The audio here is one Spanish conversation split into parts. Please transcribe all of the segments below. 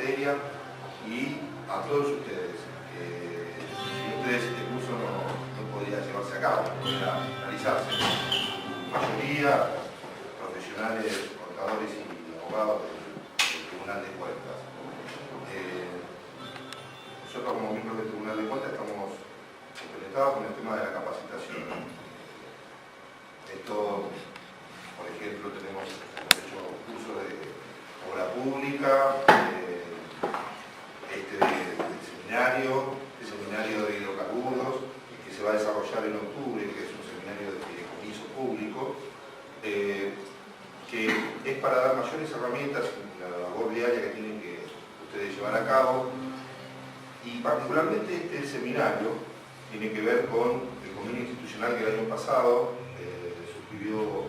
materia y a todos ustedes. Si ustedes este curso no podía llevarse a cabo, no podía realizarse. La mayoría profesionales, contadores y abogados del Tribunal de Cuentas. Nosotros como miembros del Tribunal de Cuentas estamos compenetrados con el tema de la capacitación. Esto, por ejemplo, hemos hecho cursos de obra pública, seminario de hidrocarburos, que se va a desarrollar en octubre, que es un seminario de fideicomiso público, que es para dar mayores herramientas en la labor diaria que tienen que ustedes llevar a cabo. Y particularmente este seminario tiene que ver con el convenio institucional que el año pasado suscribió Hugo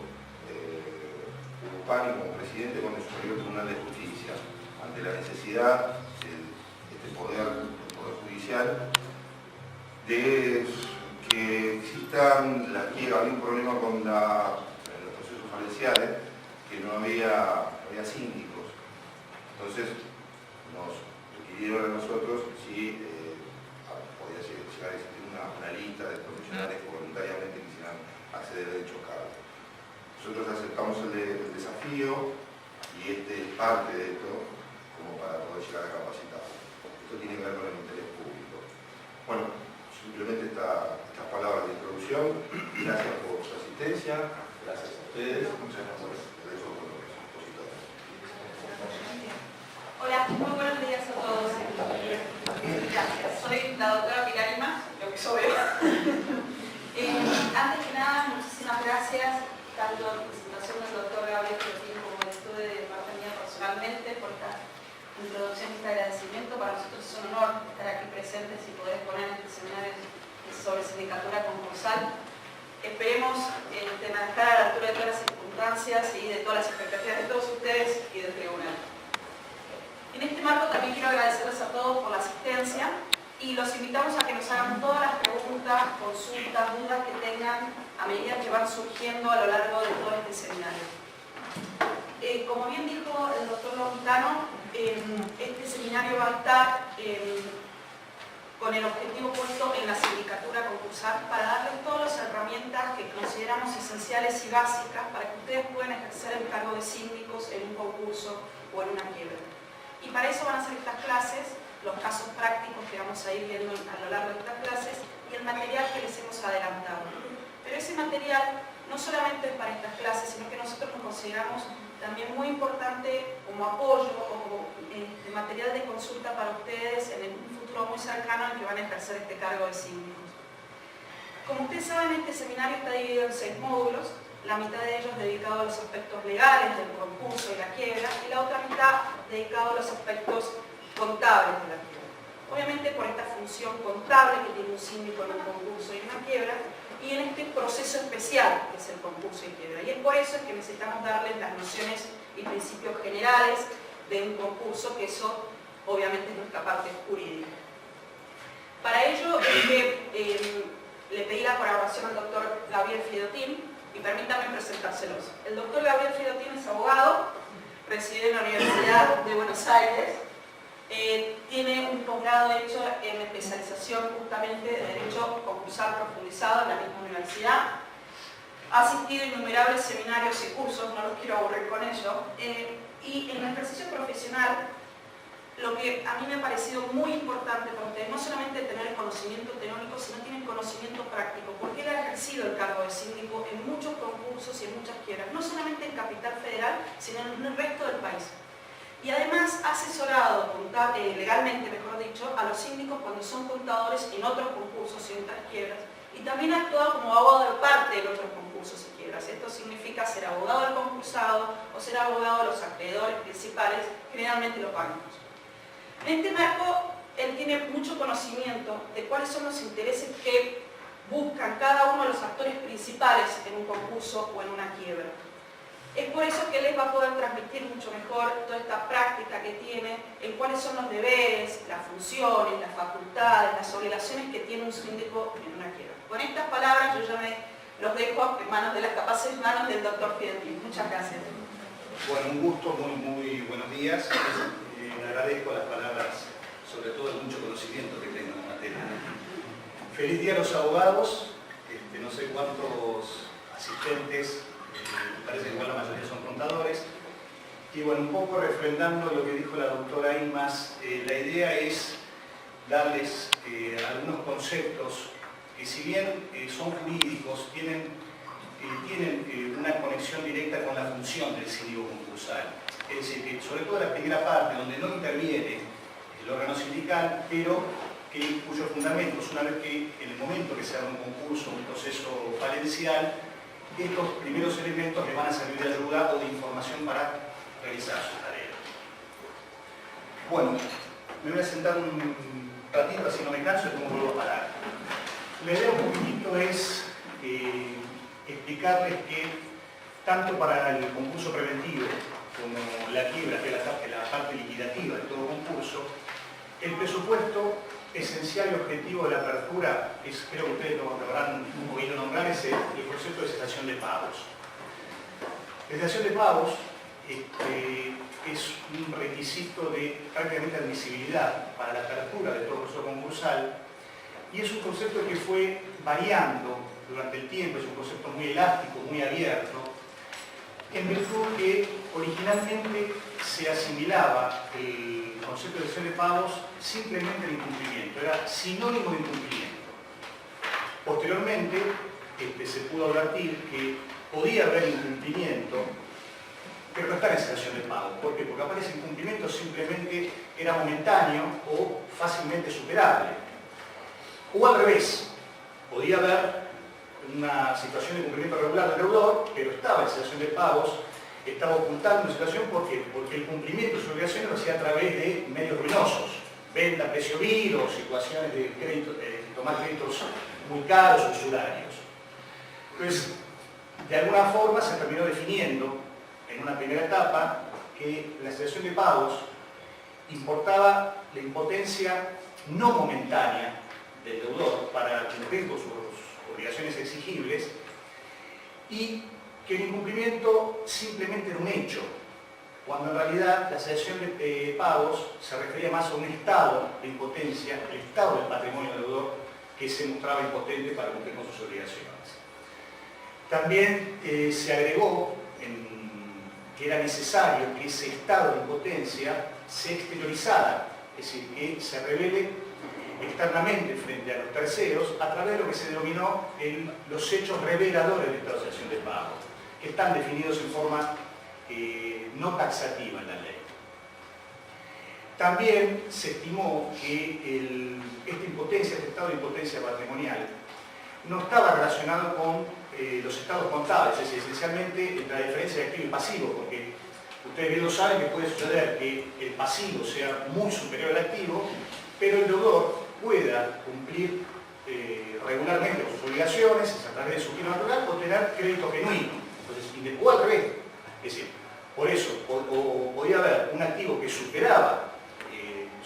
Pani como presidente con el Superior Tribunal de Justicia, ante la necesidad del Poder Judicial de que existan había un problema con los procesos falenciales, que no había síndicos. Entonces nos requirieron a nosotros si podía llegar a existir una lista de profesionales que voluntariamente quisieran acceder a dicho cargo. Nosotros aceptamos el desafío y este es parte de esto como para poder llegar a capacitar. Esto tiene que ver con el interés público. Bueno, simplemente estas palabras de introducción. Gracias por su asistencia. Gracias a ustedes. Muchas gracias. Hola, muy buenos días a todos. Gracias. Soy la doctora Pilar Ima, lo que yo veo. Antes que nada, muchísimas gracias, tanto en presentación del doctor Gabriel Fidotin como en estudio de parte mía personalmente, por esta introducción y este agradecimiento. Para nosotros es un honor estar aquí presentes y poder exponer este seminario sobre sindicatura concursal. Esperemos manejar a la altura de todas las circunstancias y de todas las expectativas de todos ustedes y del tribunal. En este marco también quiero agradecerles a todos por la asistencia y los invitamos a que nos hagan todas las preguntas, consultas, dudas que tengan a medida que van surgiendo a lo largo de todo este seminario. Como bien dijo el doctor Longitano, este seminario va a estar con el objetivo puesto en la sindicatura concursal para darles todas las herramientas que consideramos esenciales y básicas para que ustedes puedan ejercer el cargo de síndicos en un concurso o en una quiebra. Y para eso van a ser estas clases, los casos prácticos que vamos a ir viendo a lo largo de estas clases y el material que les hemos adelantado. Pero ese material no solamente es para estas clases, sino que nosotros lo consideramos también muy importante como apoyo o como material de consulta para ustedes en un futuro muy cercano en que van a ejercer este cargo de síndicos. Como ustedes saben, este seminario está dividido en 6 módulos, la mitad de ellos dedicado a los aspectos legales del concurso y la quiebra, y la otra mitad dedicado a los aspectos contables de la quiebra. Obviamente por esta función contable que tiene un síndico en un concurso y una quiebra, y en este proceso especial que es el concurso y quiebra. Y es por eso que necesitamos darles las nociones y principios generales de un concurso, que eso obviamente es nuestra parte jurídica. Para ello es que le pedí la colaboración al doctor Gabriel Fidotin, y permítanme presentárselos. El doctor Gabriel Fidotin es abogado, reside en la Universidad de Buenos Aires, tiene un posgrado hecho en especialización justamente de Derecho Concursal profundizado en la misma universidad, ha asistido a innumerables seminarios y cursos, no los quiero aburrir con ello, y en el ejercicio profesional lo que a mí me ha parecido muy importante para ustedes, no solamente tener el conocimiento teórico, sino tienen conocimiento práctico, porque él ha ejercido el cargo de síndico en muchos concursos y en muchas quiebras, no solamente en Capital Federal, sino en el resto del país. Y además ha asesorado legalmente, mejor dicho, a los síndicos cuando son contadores en otros concursos y en otras quiebras, y también ha actuado como abogado de parte en otros concursos y quiebras. Esto significa ser abogado del concursado o ser abogado de los acreedores principales, generalmente los bancos. En este marco, él tiene mucho conocimiento de cuáles son los intereses que buscan cada uno de los actores principales en un concurso o en una quiebra. Es por eso que él les va a poder transmitir mucho mejor toda esta práctica que tiene en cuáles son los deberes, las funciones, las facultades, las obligaciones que tiene un síndico en una quiebra. Con estas palabras yo ya los dejo en manos de las capaces manos del doctor Fidotin. Muchas gracias. Bueno, un gusto, muy buenos días. le agradezco las palabras, sobre todo el mucho conocimiento que tengo en la materia. Feliz día a los abogados, no sé cuántos asistentes, me parece que igual la mayoría son contadores. Y bueno, un poco refrendando lo que dijo la doctora Imaz, la idea es darles algunos conceptos que, si bien son jurídicos, tienen una conexión directa con la función del síndico concursal. Es decir, que sobre todo la primera parte, donde no interviene el órgano sindical, pero cuyos fundamentos, una vez que en el momento que se haga un concurso, un proceso falencial, estos primeros elementos les van a servir de ayuda o de información para realizar su tarea. Bueno, me voy a sentar un ratito, así no me canso y después vuelvo a parar. La idea un poquitito es explicarles que tanto para el concurso preventivo como la quiebra, que es la parte liquidativa de todo concurso, el presupuesto esencial y objetivo de la apertura, creo que ustedes lo habrán oído nombrar, es el concepto de cesación de pagos. La cesación de pagos es un requisito de prácticamente admisibilidad para la apertura de todo proceso concursal y es un concepto que fue variando durante el tiempo, es un concepto muy elástico, muy abierto, en virtud que originalmente se asimilaba el concepto de cesación de pagos simplemente al incumplimiento, era sinónimo de incumplimiento. Posteriormente se pudo advertir que podía haber incumplimiento, pero no estaba en cesación de pago. ¿Por qué? Porque aparece incumplimiento simplemente era momentáneo o fácilmente superable. O al revés, podía haber una situación de cumplimiento regular del deudor, pero estaba en cesación de pagos, estaba ocultando una situación. ¿Por qué? Porque el cumplimiento de sus obligaciones lo hacía a través de medios ruinosos, venta a precio vil o situaciones de crédito, tomar créditos muy caros o usurarios. Entonces, de alguna forma se terminó definiendo en una primera etapa que la cesación de pagos importaba la impotencia no momentánea del deudor para cumplir con sus obligaciones exigibles y que el incumplimiento simplemente era un hecho, cuando en realidad la cesación de pagos se refería más a un estado de impotencia, el estado del patrimonio del deudor que se mostraba impotente para cumplir con sus obligaciones. También se agregó que era necesario que ese estado de impotencia se exteriorizara, es decir, que se revele externamente frente a los terceros a través de lo que se denominó los hechos reveladores de esta cesación de pago, que están definidos en forma no taxativa en la ley. También se estimó que este estado de impotencia patrimonial no estaba relacionado con los estados contables, es decir, esencialmente entre la diferencia de activo y pasivo, porque ustedes bien lo saben que puede suceder que el pasivo sea muy superior al activo, pero el deudor pueda cumplir regularmente con sus obligaciones a través de su giro natural o tener crédito genuino. Entonces, o al revés. Es decir, por eso, o podía haber un activo que superaba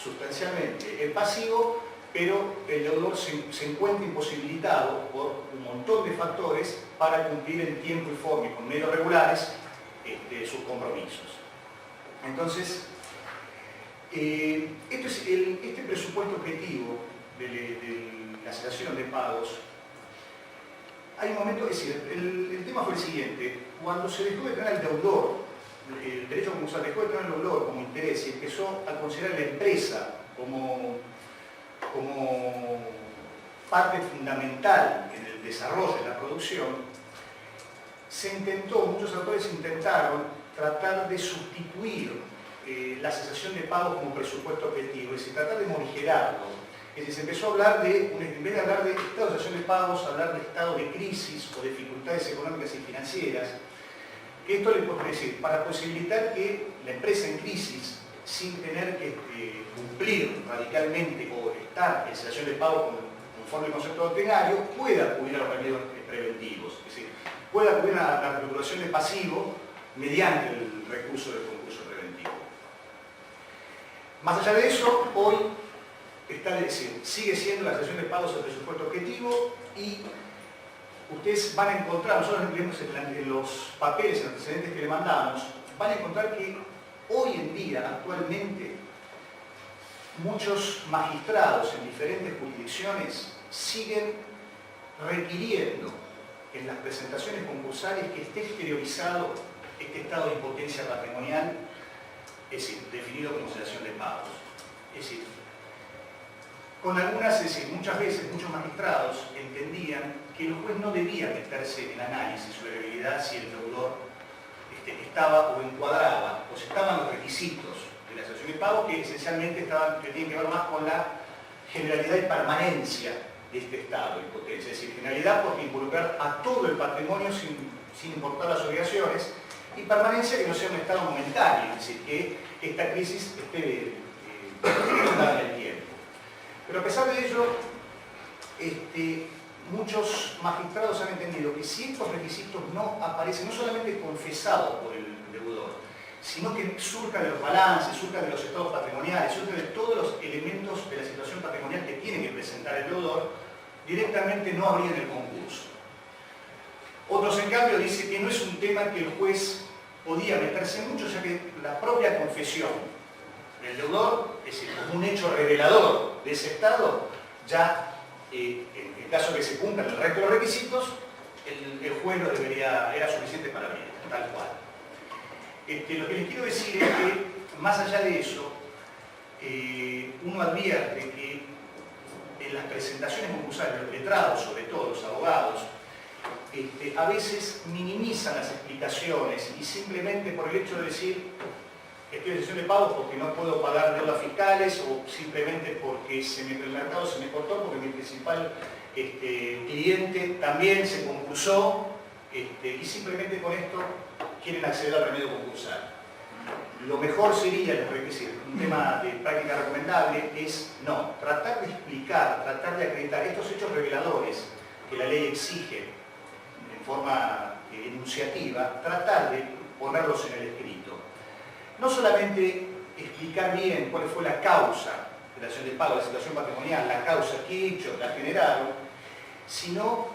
sustancialmente el pasivo, pero el deudor se encuentra imposibilitado por un montón de factores para cumplir en tiempo y forma y con medios regulares sus compromisos. Entonces, este presupuesto objetivo de la cesación de pagos, hay un momento, es decir, el tema fue el siguiente: cuando se dejó de tener el deudor, el derecho concursal dejó de tener el deudor como interés y empezó a considerar la empresa como parte fundamental en el desarrollo de la producción, muchos autores intentaron tratar de sustituir la cesación de pagos como presupuesto objetivo, es decir, tratar de morigerarlo. Es decir, se empezó a hablar en vez de hablar de estado de cesación de pagos, hablar de estado de crisis o dificultades económicas y financieras, que esto le puede decir, para posibilitar que la empresa en crisis, sin tener que cumplir radicalmente o estar en cesación de pago conforme al concepto doctrinario, pueda acudir a los remedios preventivos, es decir, pueda acudir a la reestructuración de pasivo mediante el recurso del concurso preventivo. Más allá de eso, hoy sigue siendo la cesación de pagos el presupuesto objetivo y ustedes van a encontrar, nosotros en los papeles, en los antecedentes que le mandamos, van a encontrar que hoy en día, actualmente, muchos magistrados en diferentes jurisdicciones siguen requiriendo en las presentaciones concursales que esté exteriorizado este estado de impotencia patrimonial, es decir, definido como cesación de pagos. Es decir, muchas veces muchos magistrados entendían que el juez no debía meterse en el análisis sobre la debilidad si el deudor estaba o encuadraba, o si estaban los requisitos de la cesación de pagos, que esencialmente tienen que ver más con la generalidad y permanencia de este estado de impotencia. Es decir, generalidad porque involucrar a todo el patrimonio sin importar las obligaciones, y permanencia que no sea un estado momentáneo, es decir, que esta crisis esté prolongada en el tiempo. Pero a pesar de ello, muchos magistrados han entendido que si estos requisitos no aparecen, no solamente confesados por el deudor, sino que surcan de los balances, surcan de los estados patrimoniales, surcan de todos los elementos de la situación patrimonial que tiene que presentar el deudor, directamente no abrían el concurso. Otros, en cambio, dicen que no es un tema que el juez podía meterse mucho, ya que la propia confesión del deudor, es decir, como un hecho revelador de ese estado, ya en el caso que se cumplan el resto de los requisitos, el juez era suficiente para abrir, tal cual. Lo que les quiero decir es que, más allá de eso, uno advierte que en las presentaciones concursales, los letrados, sobre todo los abogados, a veces minimizan las explicaciones y simplemente por el hecho de decir estoy en sesión de pagos porque no puedo pagar deudas fiscales o simplemente porque el mercado se me cortó porque mi principal cliente también se concursó y simplemente con esto quieren acceder al remedio concursal. Lo mejor sería, un tema de práctica recomendable es no, tratar de explicar, tratar de acreditar estos hechos reveladores que la ley exige en forma enunciativa, tratar de ponerlos en el escrito. No solamente explicar bien cuál fue la causa de la acción de pago, la situación patrimonial, la causa, qué hechos la generaron, sino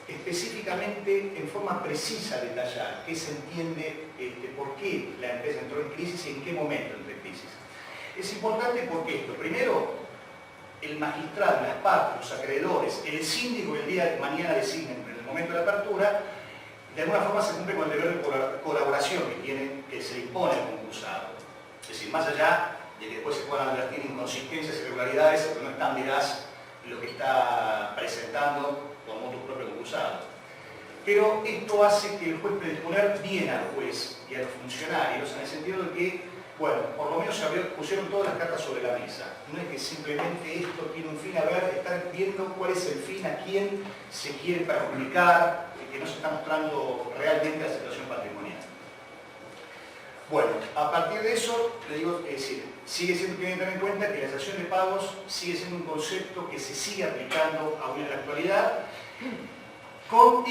específicamente en forma precisa detallar qué se entiende, por qué la empresa entró en crisis y en qué momento entró en crisis. Es importante porque esto, primero, el magistrado, las partes, los acreedores, el síndico el día de mañana designen en el momento de la apertura, de alguna forma se cumple con el deber de colaboración que se le impone al concursado. Es decir, más allá de que después se puedan advertir inconsistencias, irregularidades, porque no están veraz lo que está presentando por motu propio concursado. Pero esto hace que el juez predisponer bien al juez y a los funcionarios, en el sentido de que, bueno, por lo menos pusieron todas las cartas sobre la mesa. No es que simplemente esto tiene un fin, a ver, están viendo cuál es el fin, a quién se quiere perjudicar, que no se está mostrando realmente la situación patrimonial. Bueno, a partir de eso, le digo, es decir, sigue siendo que tener en cuenta que la cesación de pagos sigue siendo un concepto que se sigue aplicando aún en la actualidad, con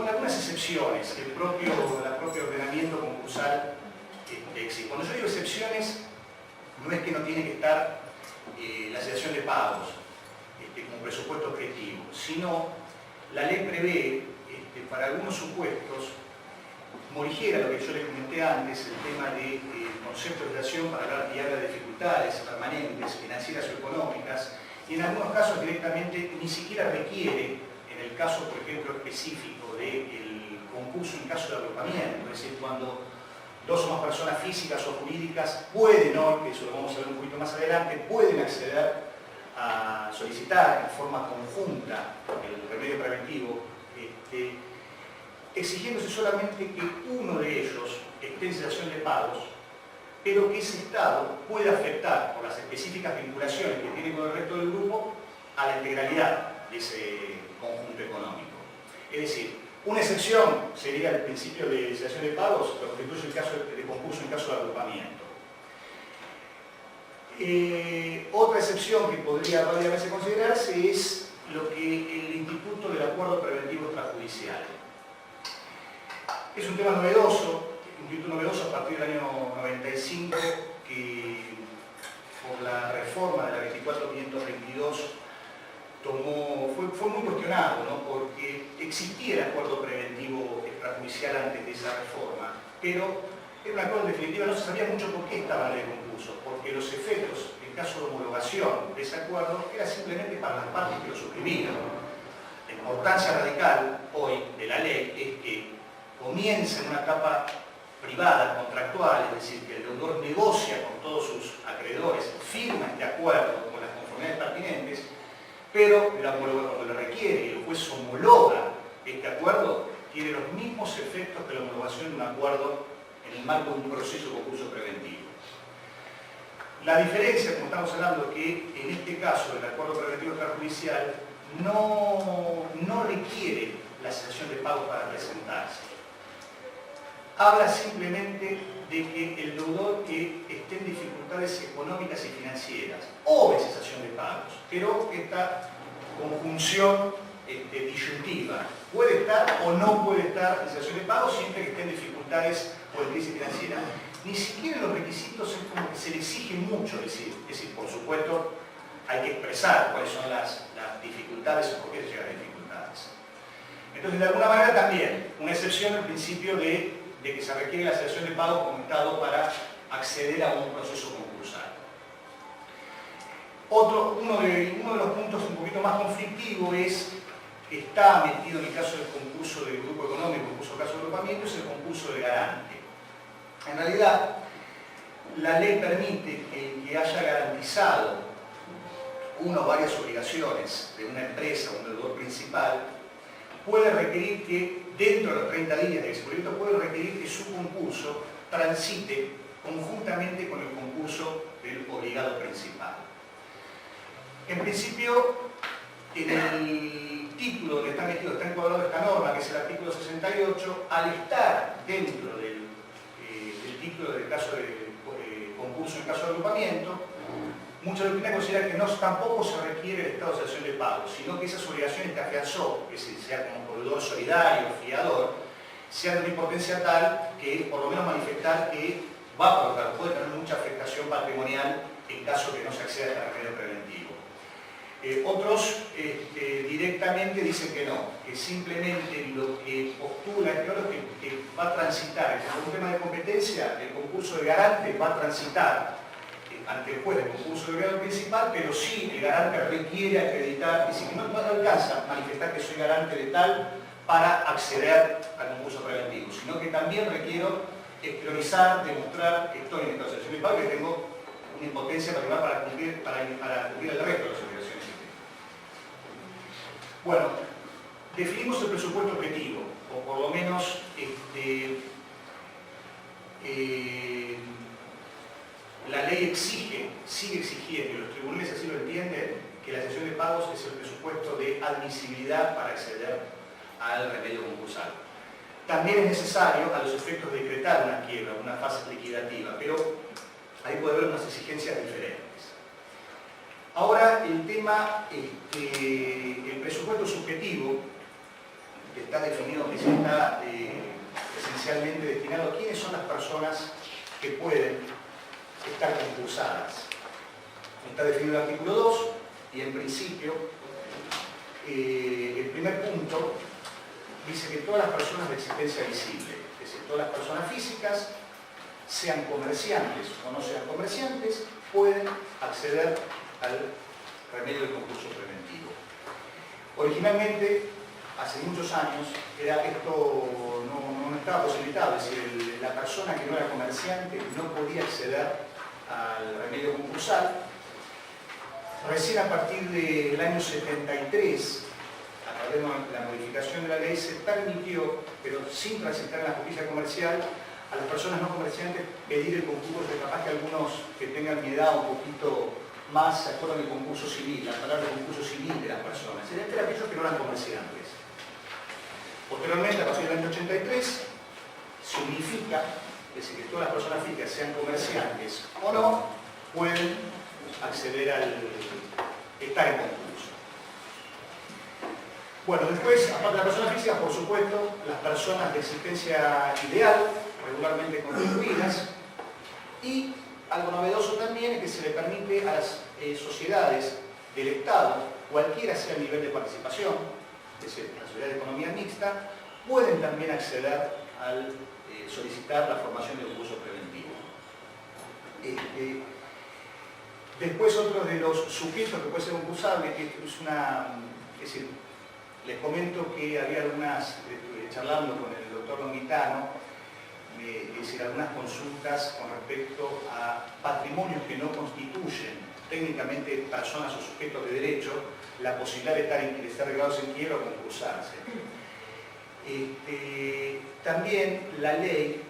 algunas excepciones que el propio ordenamiento concursal exige. Cuando yo digo excepciones, no es que no tiene que estar la cesación de pagos como presupuesto objetivo, sino la ley prevé para algunos supuestos, morigera lo que yo les comenté antes, el tema de concepto de relación para aliviar las dificultades permanentes, financieras o económicas, y en algunos casos directamente ni siquiera requiere, en el caso, por ejemplo, específico del concurso en caso de agrupamiento, es decir, cuando dos o más personas físicas o jurídicas pueden, que eso lo vamos a ver un poquito más adelante, pueden acceder a solicitar en forma conjunta el remedio preventivo, exigiéndose solamente que uno de ellos esté en cesación de pagos, pero que ese estado pueda afectar por las específicas vinculaciones que tiene con el resto del grupo a la integralidad de ese conjunto económico. Es decir, una excepción sería el principio de cesación de pagos, que constituye el caso de concurso en caso de agrupamiento. Otra excepción que podría válidamente considerarse es lo que el Instituto del Acuerdo Preventivo Extrajudicial. Es un tema novedoso, un instituto novedoso a partir del año 95, que por la reforma de la 24522 fue muy cuestionado, ¿no? Porque existía el acuerdo preventivo extrajudicial antes de esa reforma, pero Era un acuerdo en definitiva, no se sabía mucho por qué estaba la ley de concurso, porque los efectos, en caso de homologación de ese acuerdo, era simplemente para las partes que lo suscribían. La importancia radical hoy de la ley es que comienza en una etapa privada, contractual, es decir, que el deudor negocia con todos sus acreedores, firma este acuerdo con las conformidades pertinentes, pero cuando le requiere y el juez homologa este acuerdo, tiene los mismos efectos que la homologación de un acuerdo en el marco de un proceso de concurso preventivo. La diferencia, como estamos hablando, que en este caso el acuerdo preventivo extrajudicial no requiere la cesación de pagos para presentarse. Habla simplemente de que el deudor que esté en dificultades económicas y financieras o de cesación de pagos, pero esta conjunción disyuntiva puede estar o no puede estar en cesación de pagos siempre que esté en dificultades o en crisis financiera. Ni siquiera los requisitos es como que se le exige mucho decir, por supuesto hay que expresar cuáles son las dificultades o por qué se llegan a dificultades. Entonces, de alguna manera también, una excepción al principio de que se requiere la cesación de pago como Estado para acceder a un proceso concursal. Uno de los puntos un poquito más conflictivos es que está metido en el caso del concurso del grupo económico, el concurso de caso de agrupamiento, es el concurso de garante. En realidad, la ley permite que el que haya garantizado una o varias obligaciones de una empresa o un deudor principal puede requerir que, dentro de los 30 días de experimento, puede requerir que su concurso transite conjuntamente con el concurso del obligado principal. En principio, en el título donde está metido, está encuadrado esta norma, que es el artículo 68, al estar dentro del título del caso de concurso en caso de agrupamiento, mucha doctrina considera que tampoco se requiere el estado de cesación de pago, sino que esas obligaciones que afianzó, es decir, sea como proveedor solidario, fiador, sean de una importancia tal que por lo menos manifestar que va a provocar, puede tener mucha afectación patrimonial en caso que no se acceda a este remedio preventivo. Otros directamente dicen que no, que simplemente lo que postula es que va a transitar, en un tema de competencia, el concurso de garante va a transitar ante el juez del concurso de grado principal, pero sí el garante requiere acreditar, es decir, que no alcanza a manifestar que soy garante de tal para acceder al concurso preventivo, sino que también requiero exteriorizar, demostrar que estoy en esta situación de pago, que tengo una impotencia para cumplir el resto de las obligaciones. Bueno, definimos el presupuesto objetivo, o por lo menos la ley sigue exigiendo, y los tribunales así lo entienden, que la cesión de pagos es el presupuesto de admisibilidad para acceder al remedio concursal. También es necesario, a los efectos de decretar una quiebra, una fase liquidativa, pero ahí puede haber unas exigencias diferentes. Ahora, el tema, el presupuesto subjetivo, que está definido, que está esencialmente destinado a quiénes son las personas que pueden estar concursadas. Está definido el artículo 2 y en principio el primer punto dice que todas las personas de existencia visible, es decir, todas las personas físicas, sean comerciantes o no sean comerciantes, pueden acceder al remedio del concurso preventivo. Originalmente, hace muchos años, esto no estaba posibilitado, es decir, la persona que no era comerciante no podía acceder al remedio concursal. Recién a partir del año 73, a través de la modificación de la ley, se permitió, pero sin transitar en la justicia comercial, a las personas no comerciantes pedir el concurso, de capaz que algunos que tengan mi edad un poquito más se acuerdan del concurso civil, la palabra concurso civil de las personas, es decir, aquellos que no eran comerciantes. Posteriormente, a partir del año 83, se unifica, es decir, que todas las personas físicas, sean comerciantes o no, pueden acceder al estar en concurso. Bueno, después, aparte de las personas físicas, por supuesto, las personas de existencia ideal, regularmente constituidas, y algo novedoso también es que se le permite a las sociedades del Estado, cualquiera sea el nivel de participación, es decir, la sociedad de economía mixta, pueden también acceder al solicitar solicitar la formación de concurso preventivo. Después otro de los sujetos que puede ser concursable, que es decir, les comento que había charlando con el doctor Longuitano, es decir, algunas consultas con respecto a patrimonios que no constituyen técnicamente personas o sujetos de derecho, la posibilidad de estar declarados en quiebra o concursarse. También la ley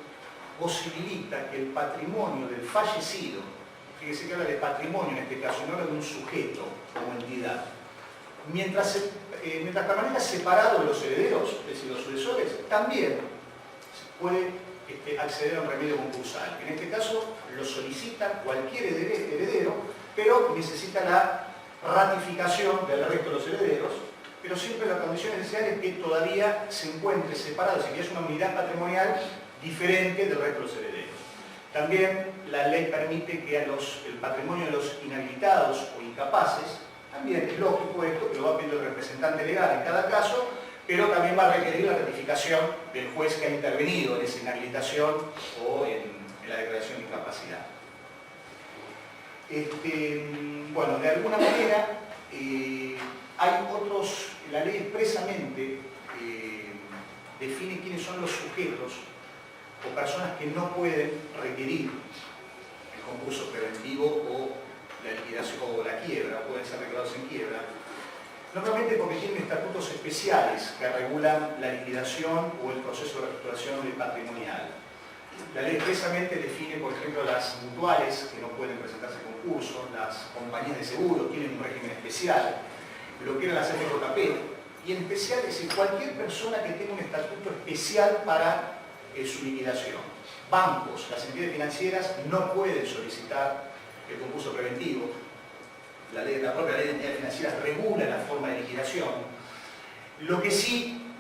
posibilita que el patrimonio del fallecido, fíjese que habla de patrimonio en este caso, no habla de un sujeto como entidad, mientras permanezca separado de los herederos, es decir, los sucesores, también se puede acceder a un remedio concursal. En este caso lo solicita cualquier heredero, pero necesita la ratificación del resto de los herederos, pero siempre la condición esencial es que todavía se encuentre separado, es decir, que es una unidad patrimonial diferente del resto de los herederos. También la ley permite que el patrimonio de los inhabilitados o incapaces, también es lógico esto, que lo va a pedir el representante legal en cada caso, pero también va a requerir la ratificación del juez que ha intervenido en esa inhabilitación o en la declaración de incapacidad. Bueno, de alguna manera hay otros, la ley expresamente define quiénes son los sujetos o personas que no pueden requerir el concurso preventivo o la liquidación o la quiebra, o pueden ser declarados en quiebra, normalmente porque tienen estatutos especiales que regulan la liquidación o el proceso de reestructuración del patrimonial. La ley expresamente define, por ejemplo, las mutuales que no pueden presentarse a concurso, las compañías de seguro tienen un régimen especial, lo que eran las FJP, y en especial es decir, cualquier persona que tenga un estatuto especial para su liquidación. Bancos, las entidades financieras no pueden solicitar el concurso preventivo. La propia ley de entidades financieras regula la forma de liquidación. Lo que sí,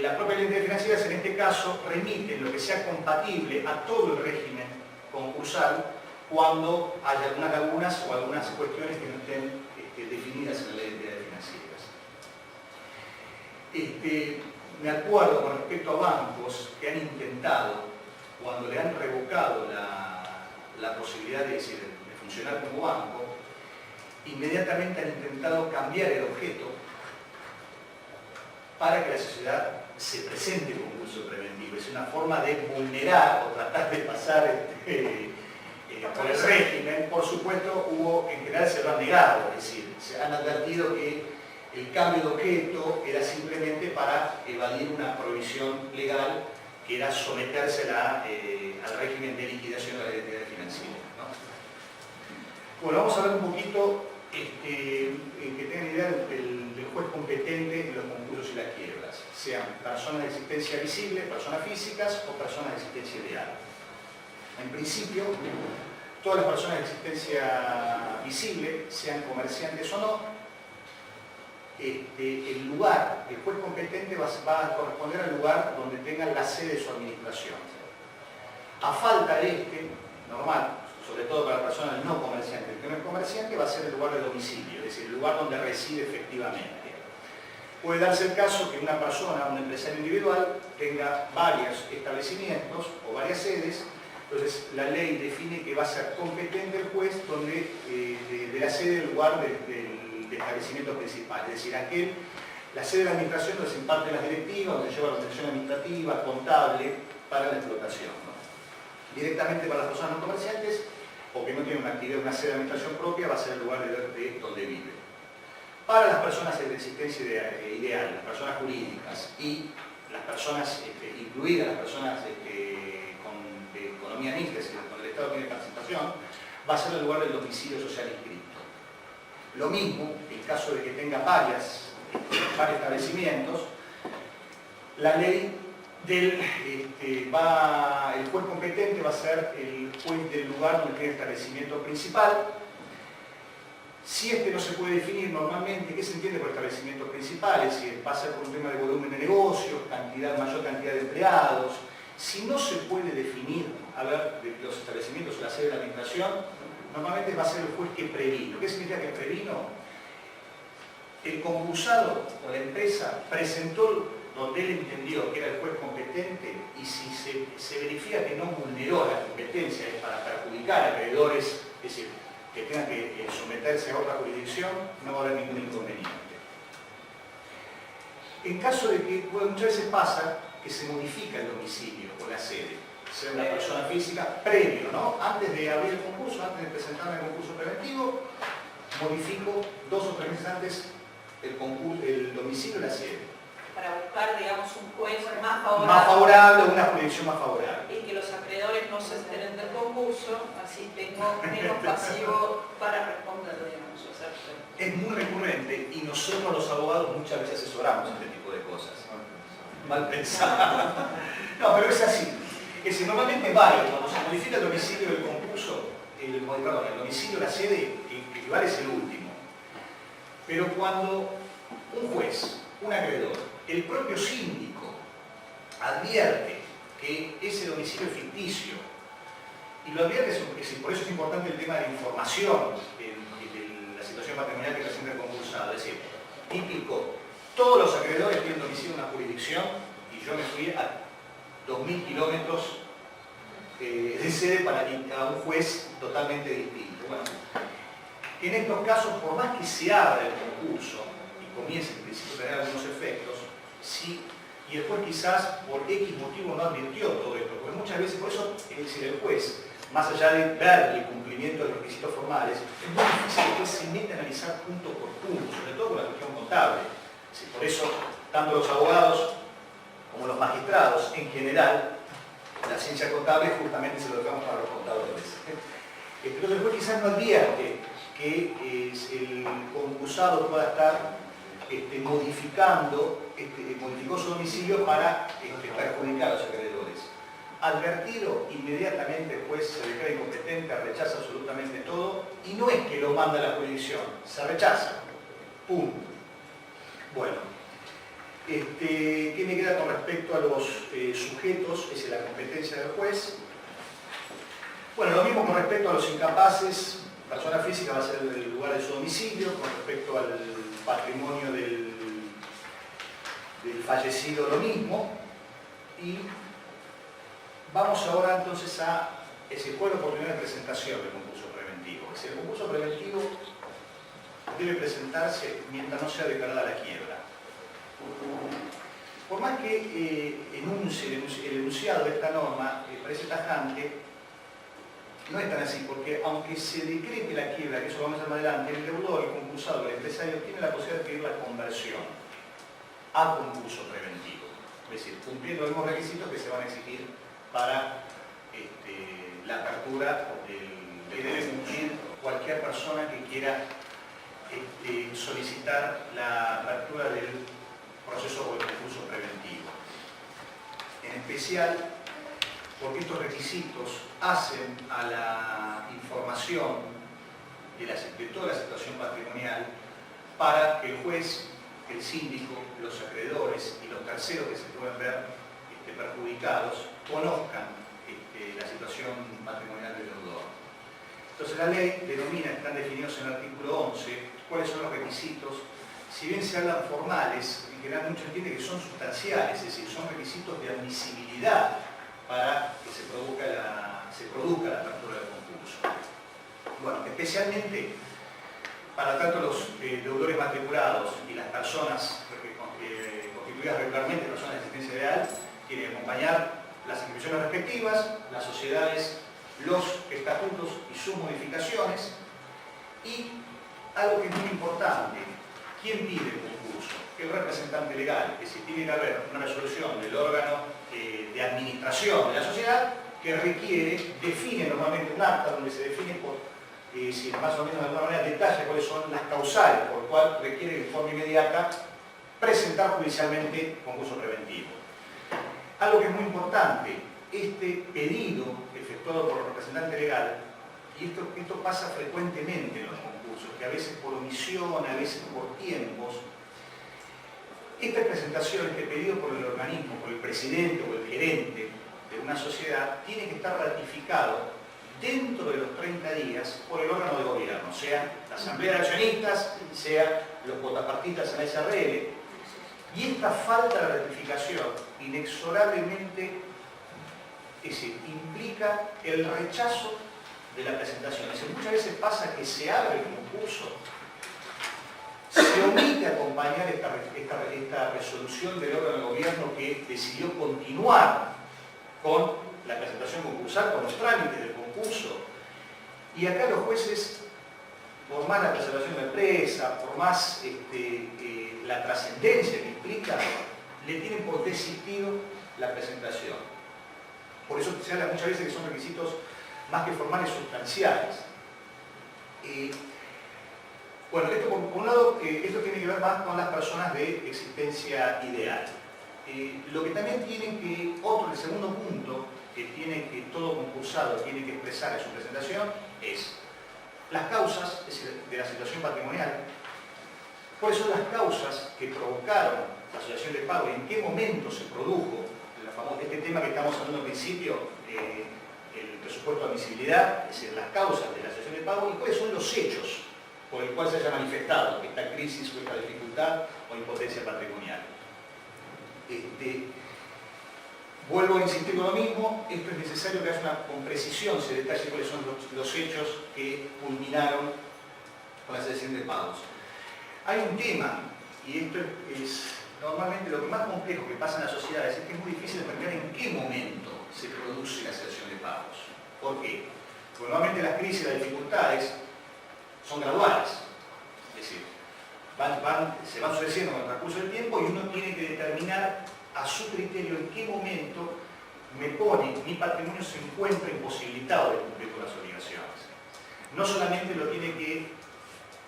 la propia ley de entidades financieras en este caso remite lo que sea compatible a todo el régimen concursal cuando haya algunas lagunas o algunas cuestiones que no estén definidas en la ley de entidades financieras. Me acuerdo con respecto a bancos que han intentado, cuando le han revocado la posibilidad de funcionar como banco, inmediatamente han intentado cambiar el objeto para que la sociedad se presente como concurso preventivo. Es una forma de vulnerar o tratar de pasar por el régimen. Por supuesto, en general se lo han negado, es decir, se han advertido que el cambio de objeto era simplemente para evadir una prohibición legal que era someterse al régimen de liquidación de la entidad financiera, ¿no? Bueno, vamos a ver un poquito, que tengan idea del juez competente en los concursos y las quiebras, sean personas de existencia visible, personas físicas o personas de existencia ideal. En principio, todas las personas de existencia visible, sean comerciantes o no, el lugar, el juez competente va a corresponder al lugar donde tenga la sede de su administración. A falta de normal, sobre todo para personas no comerciantes, el que no es comerciante va a ser el lugar de domicilio, es decir, el lugar donde reside efectivamente. Puede darse el caso que una persona, un empresario individual, tenga varios establecimientos o varias sedes, entonces la ley define que va a ser competente el juez donde, de la sede del lugar del establecimiento principal, es decir, la sede de la administración donde se imparten las directivas, donde se lleva la organización administrativa, contable, para la explotación, ¿no? Directamente para las personas no comerciantes o que no tienen una sede de administración propia, va a ser el lugar de donde vive. Para las personas de existencia ideal, las personas jurídicas y las personas, incluidas las personas con economía mixta, es decir, con el Estado tiene participación, va a ser el lugar del domicilio social inscrito. Lo mismo, en caso de que tenga varios establecimientos, la ley el juez competente va a ser el juez del lugar donde tiene el establecimiento principal. Si no se puede definir normalmente, ¿qué se entiende por establecimiento principal? Es decir, va a ser por un tema de volumen de negocios, mayor cantidad de empleados. Si no se puede definir, de los establecimientos o la sede de la administración, normalmente va a ser el juez que previno. ¿Qué significa que previno? El concursado o la empresa presentó donde él entendió que era el juez competente y si se verifica que no vulneró la competencia para perjudicar a acreedores, es decir, que tengan que someterse a otra jurisdicción, no va a haber ningún inconveniente. En caso de que, bueno, muchas veces pasa que se modifica el domicilio o la sede, sea una persona física, previo, ¿no? Antes de abrir el concurso, antes de presentarme el concurso preventivo, modifico 2 o 3 meses antes el domicilio y la sede. Para buscar, digamos, un juez más Más favorable, una jurisdicción más favorable. Y que los acreedores no se enteren del concurso, así tengo menos pasivo para responder, digamos. O sea, es muy recurrente y nosotros los abogados muchas veces asesoramos este tipo de cosas. Mal pensado. No, pero es así. Es decir, normalmente vale, cuando se modifica el domicilio del concurso, el domicilio de la sede, el que vale es el último. Pero cuando un juez, un acreedor, el propio síndico advierte que ese domicilio es ficticio, y lo advierte, por eso es importante el tema de la información de la situación patrimonial que presenta el concursado. Es decir, típico, todos los acreedores tienen domicilio en una jurisdicción y yo me fui a 2000 kilómetros de sede para a un juez totalmente distinto. Bueno, en estos casos, por más que se abra el concurso y comience en principio a tener algunos efectos, sí, y el juez quizás por X motivo no advirtió todo esto, porque muchas veces, por eso, es decir, el juez, más allá de ver el cumplimiento de los requisitos formales, es muy difícil que se meta a analizar punto por punto, sobre todo con la cuestión contable. Sí, por eso, tanto los abogados como los magistrados, en general, la ciencia contable justamente se lo dejamos para los contadores. Entonces el juez quizás no advierte que el concursado pueda estar modificó su domicilio para perjudicar a los acreedores. Advertido, inmediatamente el juez se declara incompetente, rechaza absolutamente todo, y no es que lo manda a la jurisdicción, se rechaza. Punto. Bueno, ¿qué me queda con respecto a los sujetos? Es la competencia del juez. Bueno, lo mismo con respecto a los incapaces. Persona física va a ser el lugar de su domicilio. Con respecto al patrimonio del fallecido, lo mismo. Y vamos ahora entonces a cuál es la oportunidad de presentación del concurso preventivo. Es decir, el concurso preventivo debe presentarse mientras no sea declarada la quiebra. Por más que enuncie el enunciado de esta norma, parece tajante, no es tan así, porque aunque se decrete la quiebra, que eso vamos a ver más adelante, el deudor, el concursado, el empresario tiene la posibilidad de pedir la conversión a concurso preventivo. Es decir, cumpliendo los mismos requisitos que se van a exigir para la apertura que debe cumplir cualquier persona que quiera solicitar la apertura del proceso o el concurso preventivo. En especial porque estos requisitos hacen a la información de toda la situación patrimonial para que el juez, el síndico, los acreedores y los terceros que se pueden ver perjudicados conozcan la situación patrimonial del deudor. Entonces la ley denomina, están definidos en el artículo 11, cuáles son los requisitos. Si bien se hablan formales, en general muchos entienden que son sustanciales, es decir, son requisitos de admisibilidad para que se produzca la apertura del concurso. Bueno, especialmente para tanto los deudores matriculados y las personas constituidas regularmente, personas de existencia real, tienen que acompañar las inscripciones respectivas, las sociedades, los estatutos y sus modificaciones, y algo que es muy importante, ¿quién pide el concurso? El representante legal, que si tiene que haber una resolución del órgano de administración de la sociedad que define normalmente un acta donde se define si más o menos de alguna manera detalla cuáles son las causales por cual requiere de forma inmediata presentar judicialmente concurso preventivo. Algo que es muy importante, este pedido efectuado por el representante legal, y esto pasa frecuentemente en los concursos, que a veces por omisión, a veces por tiempos, esta presentación, este pedido por el organismo, por el presidente o el gerente de una sociedad, tiene que estar ratificado dentro de los 30 días por el órgano de gobierno, sea la Asamblea de Accionistas, sea los votapartistas en la SRL. Y esta falta de rectificación inexorablemente implica el rechazo de la presentación. Es decir, muchas veces pasa que se abre el concurso, se omite acompañar esta resolución del órgano de gobierno que decidió continuar con la presentación concursal, con los trámites del concurso. Y acá los jueces, por más la preservación de la empresa, por más la trascendencia que implica, le tienen por desistido la presentación. Por eso se habla muchas veces que son requisitos más que formales, sustanciales. Bueno, esto por un lado, esto tiene que ver más con las personas de existencia ideal. Lo que también tienen que, el segundo punto que tiene que todo concursado tiene que expresar en su presentación es las causas, es decir, de la situación patrimonial. ¿Cuáles son las causas que provocaron la asociación de pago y en qué momento se produjo este tema que estamos hablando al principio, el presupuesto de admisibilidad, es decir, las causas de la asociación de pago y cuáles son los hechos por el cual se haya manifestado esta crisis o esta dificultad o impotencia patrimonial. Vuelvo a insistir con lo mismo, esto es necesario que haya con precisión se detalle cuáles son los hechos que culminaron con la asociación de pagos. Hay un tema, y esto es normalmente lo que más complejo que pasa en las sociedades, es que es muy difícil determinar en qué momento se produce la asociación de pagos. ¿Por qué? Porque normalmente las crisis y las dificultades son graduales, es decir, se van sucediendo con el transcurso del tiempo y uno tiene que determinar a su criterio en qué momento mi patrimonio se encuentra imposibilitado de cumplir con las obligaciones. No solamente lo tiene que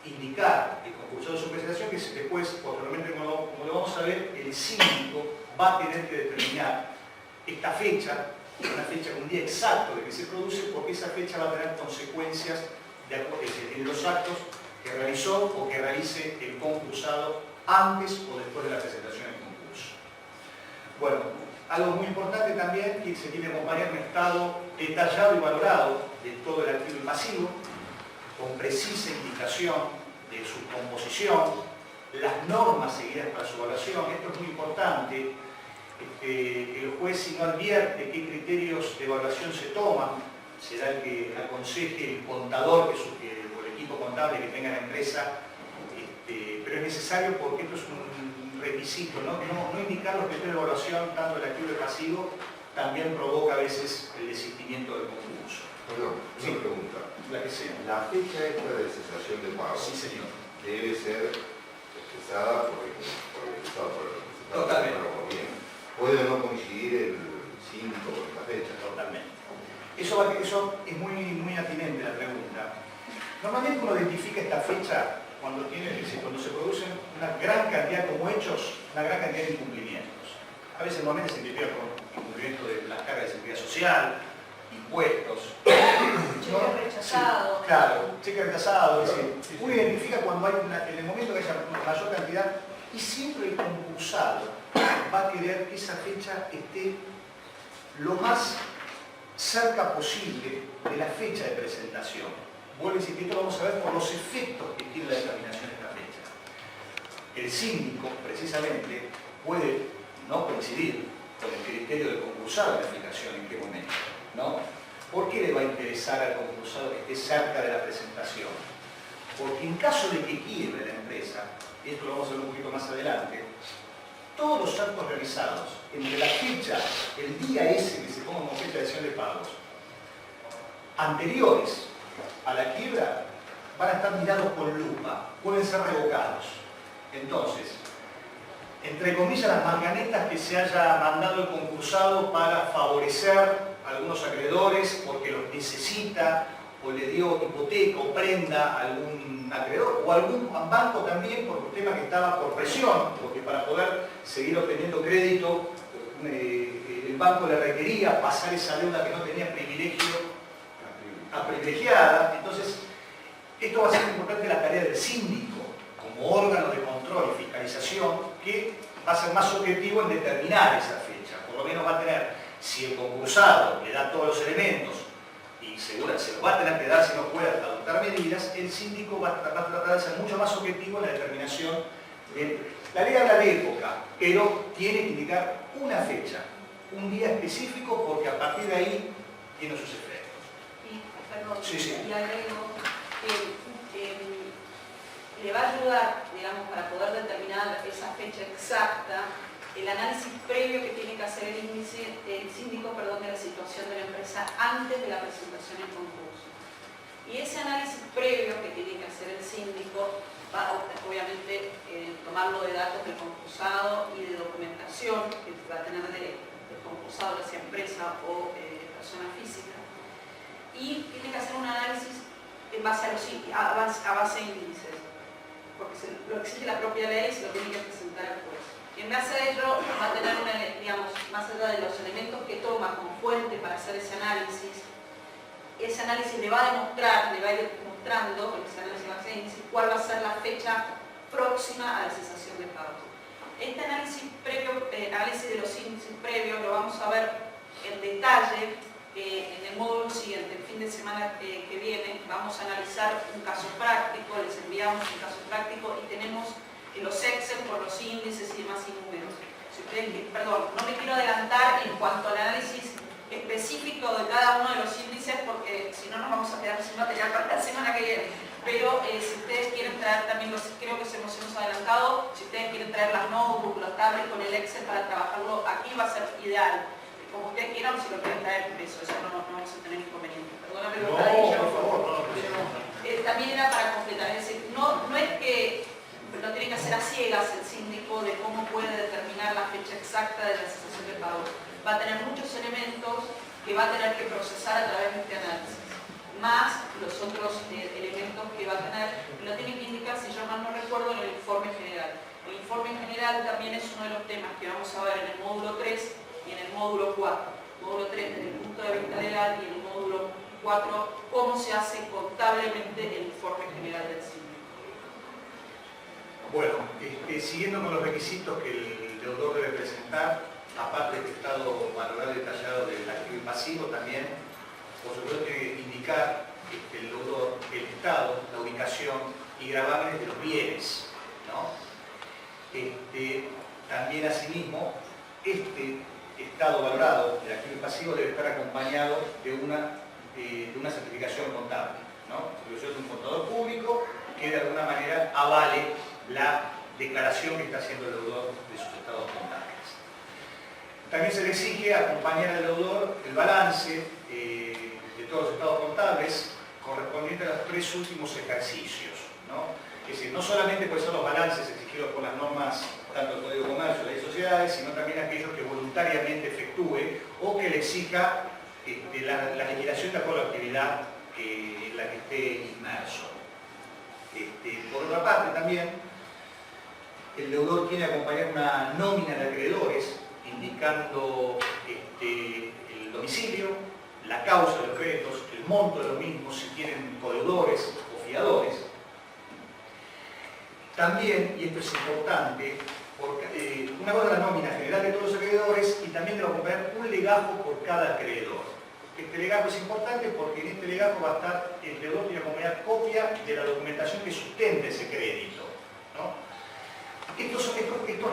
indicar el concursado de su presentación, que después, posteriormente, como lo vamos a ver, el síndico va a tener que determinar esta fecha, un día exacto de que se produce, porque esa fecha va a tener consecuencias en los actos que realizó o que realice el concursado antes o después de la presentación del concurso. Bueno, algo muy importante también que se tiene que acompañar un estado detallado y valorado de todo el activo y pasivo, con precisa indicación de su composición, las normas seguidas para su evaluación. Esto es muy importante. El juez, si no advierte qué criterios de evaluación se toman, será el que aconseje el contador o el equipo contable que tenga la empresa, pero es necesario porque esto es un requisito, ¿no? No indicar los criterios de evaluación tanto del activo y del pasivo también provoca a veces el desistimiento del concurso. Perdón, una pregunta. La que sea. La fecha esta de cesación de pago Sí, señor. debe ser expresada por el representado. Totalmente. Puede no coincidir el síndico con esta fecha. Totalmente. Eso es muy atinente la pregunta. Normalmente uno identifica esta fecha cuando se producen una gran cantidad, como hechos, una gran cantidad de incumplimientos. A veces normalmente se identifica con incumplimiento de las cargas de seguridad social, impuestos. Cheque rechazado. Claro, cheque rechazado. Es decir, uno identifica cuando hay en el momento que haya mayor cantidad y siempre el concursado va a querer que esa fecha esté lo más cerca posible de la fecha de presentación. Vuelvo a insistir, esto lo vamos a ver por los efectos que tiene la determinación de esta fecha. El síndico, precisamente, puede no coincidir con el criterio del concursado de la aplicación en qué momento, ¿no? ¿Por qué le va a interesar al concursado que esté cerca de la presentación? Porque en caso de que quiebre la empresa, y esto lo vamos a ver un poquito más adelante, todos los actos realizados entre la fecha, el día ese que se ponga como fecha de acción de pagos, anteriores a la quiebra, van a estar mirados con lupa, pueden ser revocados. Entonces, entre comillas, las manganetas que se haya mandado el concursado para favorecer a algunos acreedores porque los necesita, o le dio hipoteca o prenda a algún acreedor, o algún banco también por un tema que estaba por presión, porque para poder seguir obteniendo crédito, el banco le requería pasar esa deuda que no tenía privilegio a privilegiada. Entonces, esto va a ser importante la tarea del síndico, como órgano de control y fiscalización, que va a ser más objetivo en determinar esa fecha. Por lo menos va a tener, si el concursado le da todos los elementos, y seguro se lo va a tener que dar si no puede adoptar medidas, el síndico va a tratar de ser mucho más objetivo en la determinación Bien, la ley habla de época, pero tiene que indicar una fecha, un día específico, porque a partir de ahí tiene sus efectos. Y, perdón, Sí, sí. y agrego que le va a ayudar, digamos, para poder determinar esa fecha exacta, el análisis previo que tiene que hacer el síndico de la situación de la empresa antes de la presentación en concurso. Y ese análisis previo que tiene que hacer el síndico va a, obviamente, tomarlo de datos del concursado y de documentación que va a tener del concursado, ya sea empresa o persona física, y tiene que hacer un análisis en base a base de índices, porque lo exige la propia ley y se lo tiene que presentar al juez. Y en base a ello va a tener, digamos, más allá de los elementos que toma como fuente para hacer ese análisis le va a demostrar, le va a ir demostrando, con ese análisis base de índices, cuál va a ser la fecha próxima a la cesación de pago. Este análisis previo, análisis de los índices previos, lo vamos a ver en detalle en el módulo siguiente. El fin de semana que viene vamos a analizar un caso práctico, les enviamos un caso práctico y tenemos los Excel por los índices y demás y números. Si ustedes, perdón, no me quiero adelantar en cuanto al análisis específico de cada uno de los índices, porque si no nos vamos a quedar sin material para la semana que viene. Pero si ustedes quieren traer también, creo que se nos hemos adelantado, si ustedes quieren traer las notebooks, los tablets con el Excel para trabajarlo aquí va a ser ideal. Como ustedes quieran, si lo quieren traer eso no vamos a tener inconveniente. Perdóname, no, por favor, también era para completar, es decir, no es que lo tiene que hacer a ciegas el síndico de cómo puede determinar la fecha exacta de la cesación de pago. Va a tener muchos elementos que va a tener que procesar a través de este análisis, más los otros elementos que va a tener, lo tiene que indicar, si yo mal no recuerdo, en el informe general. El informe general también es uno de los temas que vamos a ver en el módulo 3 y en el módulo 4. Módulo 3 desde el punto de vista legal y en el módulo 4 cómo se hace contablemente el informe general del síndico. Bueno, siguiendo con los requisitos que el deudor debe presentar, aparte del estado valorado y detallado del activo y pasivo, también, por supuesto, tiene que indicar el deudor, el estado, la ubicación y gravámenes de los bienes, ¿no? También, asimismo, este estado valorado del activo y pasivo debe estar acompañado de una certificación contable, ¿no? Certificación de un contador público que de alguna manera avale la declaración que está haciendo el deudor de sus estados contables. También se le exige acompañar al deudor el balance de todos los estados contables correspondientes a los 3 últimos ejercicios, ¿no? Es decir, no solamente pueden ser los balances exigidos por las normas tanto del Código de Comercio, Ley de Sociedades, sino también aquellos que voluntariamente efectúe o que le exija la liquidación de acuerdo a la actividad en la que esté inmerso. Por otra parte, también, el deudor tiene que acompañar una nómina de acreedores, indicando el domicilio, la causa de los créditos, el monto de los mismos, si tienen codeudores o fiadores. También, y esto es importante, porque una cosa es la nómina general de todos los acreedores y también debe acompañar un legajo por cada acreedor. Este legajo es importante porque en este legajo va a estar, el deudor tiene que acompañar copia de la documentación que sustente ese crédito, ¿no? Estos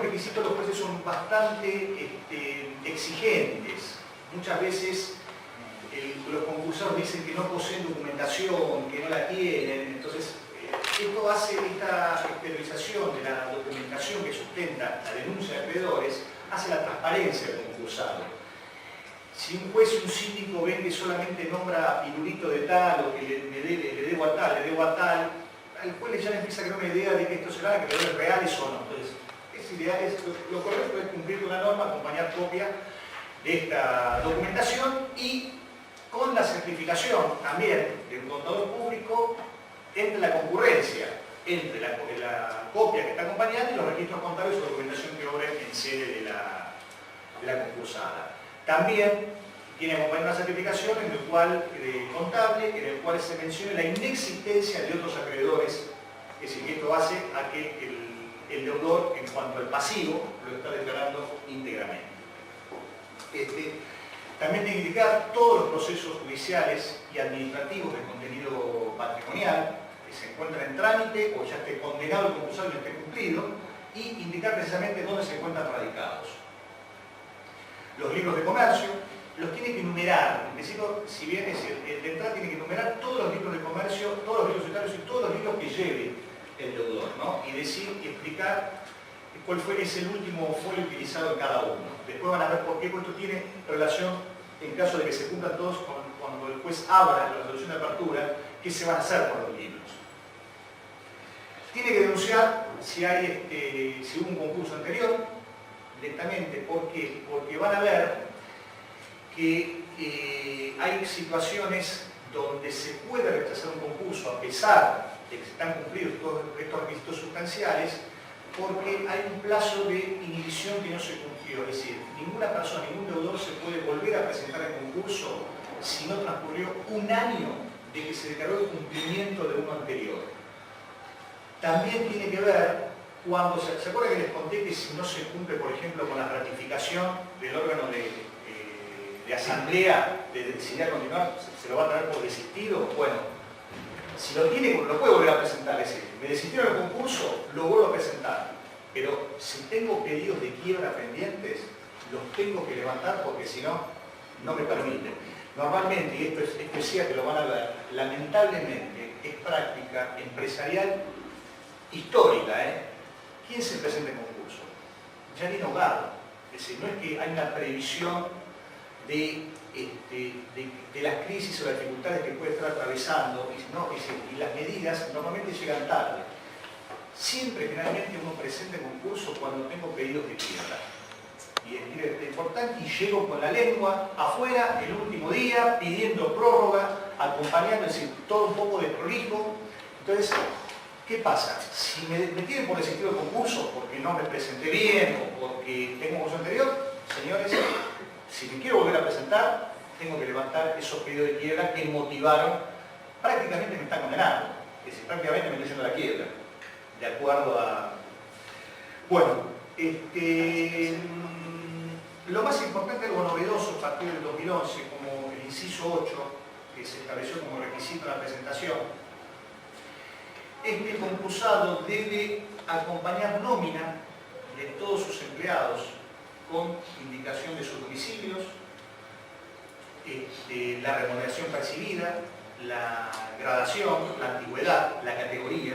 requisitos los jueces son bastante exigentes. Muchas veces los concursados dicen que no poseen documentación, que no la tienen. Entonces, esto hace esta exteriorización de la documentación que sustenta la denuncia de acreedores, hace la transparencia del concursado. Si un juez o un síndico ve que solamente nombra pirulito de tal o que le debo a tal, al juez ya le empieza a crear una idea de que estos serán acreedores reales o no. Entonces, lo correcto es cumplir con la norma, acompañar copia de esta documentación y con la certificación también del contador público entre la concurrencia, entre la copia que está acompañando y los registros contables o documentación que obren en sede de la concursada. También tiene que acompañar una certificación en el cual, contable, en el cual se mencione la inexistencia de otros acreedores, es decir, que esto hace a que el deudor, en cuanto al pasivo, lo está declarando íntegramente. También tiene que indicar todos los procesos judiciales y administrativos de contenido patrimonial que se encuentran en trámite o ya esté condenado el concursado y no esté cumplido, y indicar precisamente dónde se encuentran radicados. Los libros de comercio los tiene que enumerar, en principio, si bien es el de entrada tiene que enumerar todos los libros de comercio, todos los libros societarios y todos los libros que lleve el deudor, ¿no? Y decir y explicar cuál es el último folio utilizado en cada uno. Después van a ver por qué, porque esto tiene relación, en caso de que se cumplan todos, cuando el juez abra la resolución de apertura, qué se van a hacer con los libros. Tiene que denunciar si hubo un concurso anterior, directamente. ¿Por qué? Porque van a ver que hay situaciones donde se puede rechazar un concurso a pesar de que están cumplidos todos estos requisitos sustanciales, porque hay un plazo de inhibición que no se cumplió. Es decir, ninguna persona, ningún deudor se puede volver a presentar el concurso si no transcurrió un año de que se declaró el cumplimiento de uno anterior. También tiene que ver cuando ¿se acuerda que les conté que si no se cumple, por ejemplo, con la ratificación del órgano de asamblea de decidir a continuar, se lo va a traer por desistido? Bueno, si lo tiene, lo puede volver a presentar. Es decir, me desistieron el concurso, lo vuelvo a presentar. Pero si tengo pedidos de quiebra pendientes, los tengo que levantar porque si no, no me permiten. Normalmente, y esto es especial que lo van a ver, lamentablemente es práctica empresarial histórica, ¿Quién se presenta en concurso? Ya viene ahogado. Es decir, no es que hay una previsión de las crisis o las dificultades que puede estar atravesando, y las medidas normalmente llegan tarde. Siempre, generalmente, uno presenta en concurso cuando tengo pedidos de quiebra. Y es importante, y llego con la lengua afuera el último día, pidiendo prórroga, acompañando, es decir, todo un poco de prolijo. Entonces, ¿qué pasa? Si me tienen por desistido el concurso porque no me presenté bien o porque tengo un concurso anterior, señores, si me quiero volver a presentar, tengo que levantar esos pedidos de quiebra que motivaron, prácticamente me están condenando. Es decir, prácticamente me estoy yendo a la quiebra, de acuerdo a... Bueno, lo más importante, algo novedoso a partir del 2011, como el inciso 8, que se estableció como requisito en la presentación, es que el concursado debe acompañar nómina de todos sus empleados con indicación de sus domicilios, la remuneración percibida, la gradación, la antigüedad, la categoría.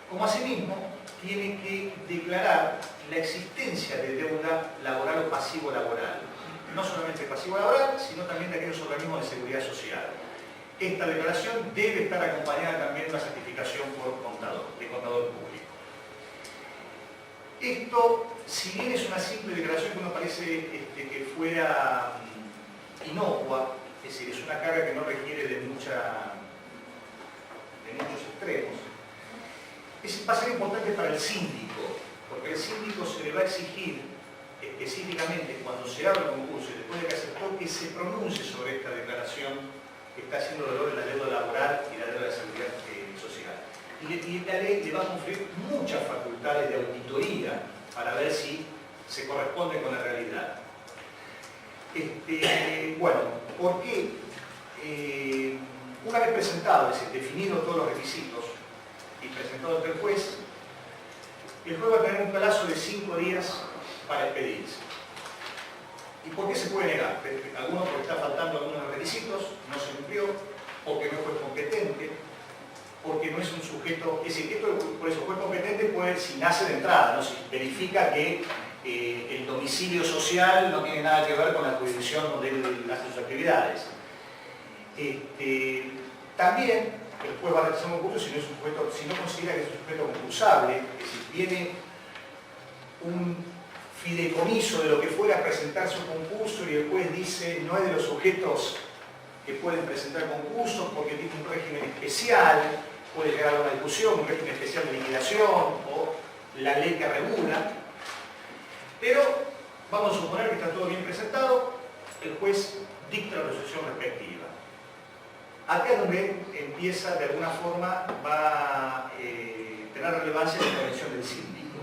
Como asimismo, tiene que declarar la existencia de deuda laboral o pasivo laboral. No solamente pasivo laboral, sino también de aquellos organismos de seguridad social. Esta declaración debe estar acompañada también de una certificación por contador, de contador público. Esto, si bien es una simple declaración que uno parece que fuera inocua, es decir, es una carga que no requiere de muchos extremos, va a ser importante para el síndico, porque al síndico se le va a exigir específicamente cuando se abra el concurso y después de que aceptó, que se pronuncie sobre esta declaración que está haciendo dolor en la deuda laboral y la deuda de seguridad social. Y la ley le va a conferir muchas facultades de auditoría para ver si se corresponde con la realidad. Bueno, ¿por qué? Una vez presentado, es decir, definidos todos los requisitos y presentado ante el juez va a tener un plazo de 5 días para expedirse. ¿Y por qué se puede negar? Algunos porque está faltando algunos requisitos, no se cumplió, porque no fue competente, porque no es un sujeto, es decir, por eso fue competente, pues si nace de entrada, ¿no? Si verifica que el domicilio social no tiene nada que ver con la jurisdicción donde él hace sus actividades. También el juez va a rechazar un concurso si no considera que es un sujeto concursable, es decir, viene un fideicomiso de lo que fuera a presentarse un concurso y el juez dice no es de los sujetos que pueden presentar concursos porque tiene un régimen especial, puede llegar a una discusión, un régimen especial de liquidación o la ley que regula, pero vamos a suponer que está todo bien presentado, el juez dicta la resolución respectiva. Acá es donde empieza, de alguna forma, va a tener relevancia la intervención del síndico.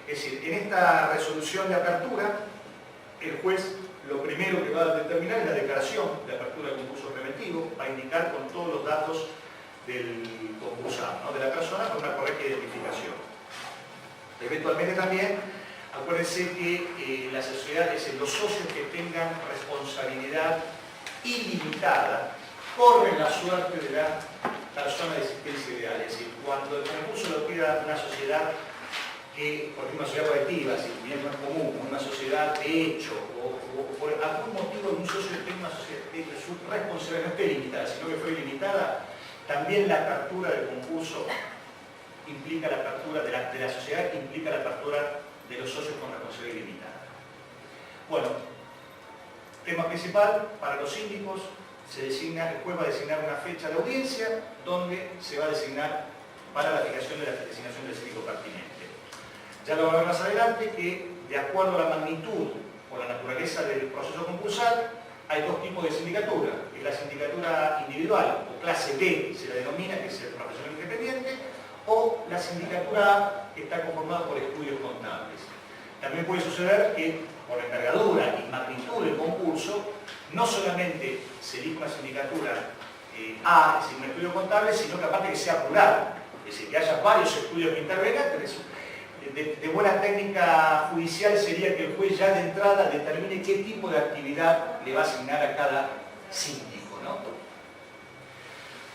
Es decir, en esta resolución de apertura, el juez lo primero que va a determinar es la declaración de apertura del concurso preventivo, va a indicar con todos los datos del concursado, ¿no? De la persona con una correcta identificación. Eventualmente también, acuérdense que las sociedades, los socios que tengan responsabilidad ilimitada, corren la suerte de la persona de existencia ideal. Es decir, cuando el concurso lo pida una sociedad que, por ejemplo, una sociedad colectiva, si bien no es común, una sociedad de hecho, o por algún motivo un socio que tenga una sociedad, su responsabilidad no esté limitada, sino que fue ilimitada, también la apertura del concurso implica la apertura de la sociedad, implica la apertura de los socios con responsabilidad ilimitada. Bueno, tema principal, para los síndicos, el juez va a designar una fecha de audiencia donde se va a designar para la fijación de la designación del síndico pertinente. Ya lo vamos a ver más adelante que, de acuerdo a la magnitud o la naturaleza del proceso concursal, hay dos tipos de sindicatura. Es la sindicatura individual, o clase B se la denomina, que es el profesional independiente, o la sindicatura A, que está conformada por estudios contables. También puede suceder que, por la envergadura y magnitud del concurso, no solamente se elige una sindicatura A, es decir, un estudio contable, sino que aparte que sea plural, es decir, que haya varios estudios que intervengan. De buena técnica judicial sería que el juez ya de entrada determine qué tipo de actividad le va a asignar a cada síndico, ¿no?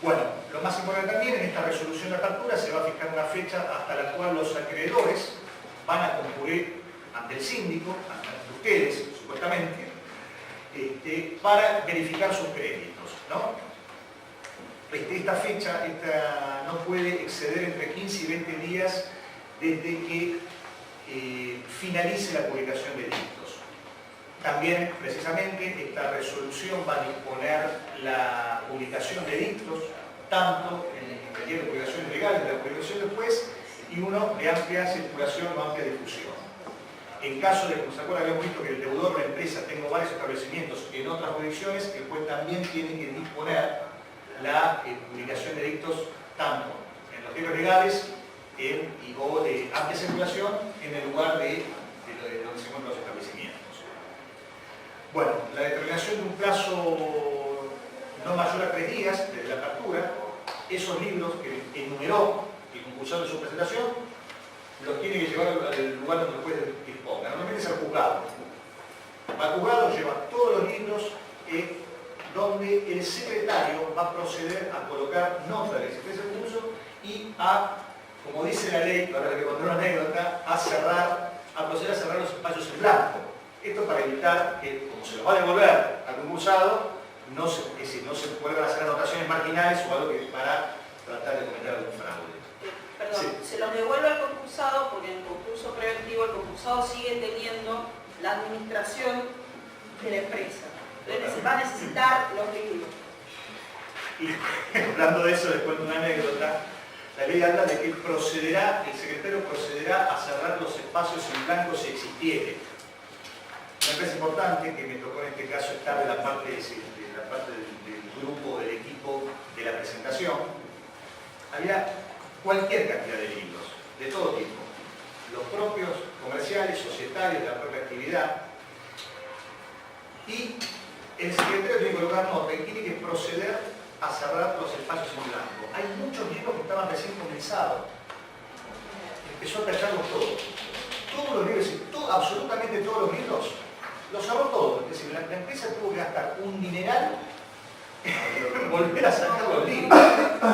Bueno, lo más importante también, en esta resolución de apertura se va a fijar una fecha hasta la cual los acreedores van a concurrir ante el síndico, ante ustedes, supuestamente, para verificar sus créditos, ¿no? Esta fecha no puede exceder entre 15 y 20 días desde que finalice la publicación de edictos. También, precisamente, esta resolución va a disponer la publicación de edictos, tanto en el diario de publicaciones legales de la publicación del juez, y uno de amplia circulación o amplia difusión. En caso de, como se acuerdan, habíamos visto que el deudor o la empresa tenga varios establecimientos en otras jurisdicciones, el juez también tiene que disponer la publicación de edictos tanto en los diarios legales o de amplia circulación en el lugar de donde se encuentran los establecimientos. Bueno, la determinación de un plazo no mayor a 3 días desde la apertura, esos libros que enumeró el concursado en su presentación, los tiene que llevar al lugar donde el juez disponga. Normalmente es al juzgado. Al juzgado lleva todos los libros donde el secretario va a proceder a colocar nota de existencia del concurso y a, como dice la ley, para que conté una anécdota, a proceder a cerrar los espacios en blanco. Esto para evitar que, como se los va a devolver al concursado, no se puedan hacer anotaciones marginales o algo que para tratar de cometer algún fraude. Perdón, Sí. se los devuelve al concursado porque en el concurso preventivo el concursado sigue teniendo la administración de la empresa. Entonces se va a necesitar los libros. Y hablando de eso, les cuento una anécdota. La ley habla de que el secretario procederá a cerrar los espacios en blanco si existiere. Una empresa importante que me tocó en este caso estar de la parte del grupo, del equipo de la presentación, había cualquier cantidad de libros, de todo tipo. Los propios comerciales, societarios de la propia actividad. Y el secretario tiene que colocar nota y tiene que proceder a cerrar los espacios en blanco. Hay muchos libros que estaban recién comenzados. Empezó a tacharlos todos. Todos los libros, absolutamente todos los libros, los cerró todos. Es decir, la empresa tuvo que gastar un dineral volver a sacar los libros.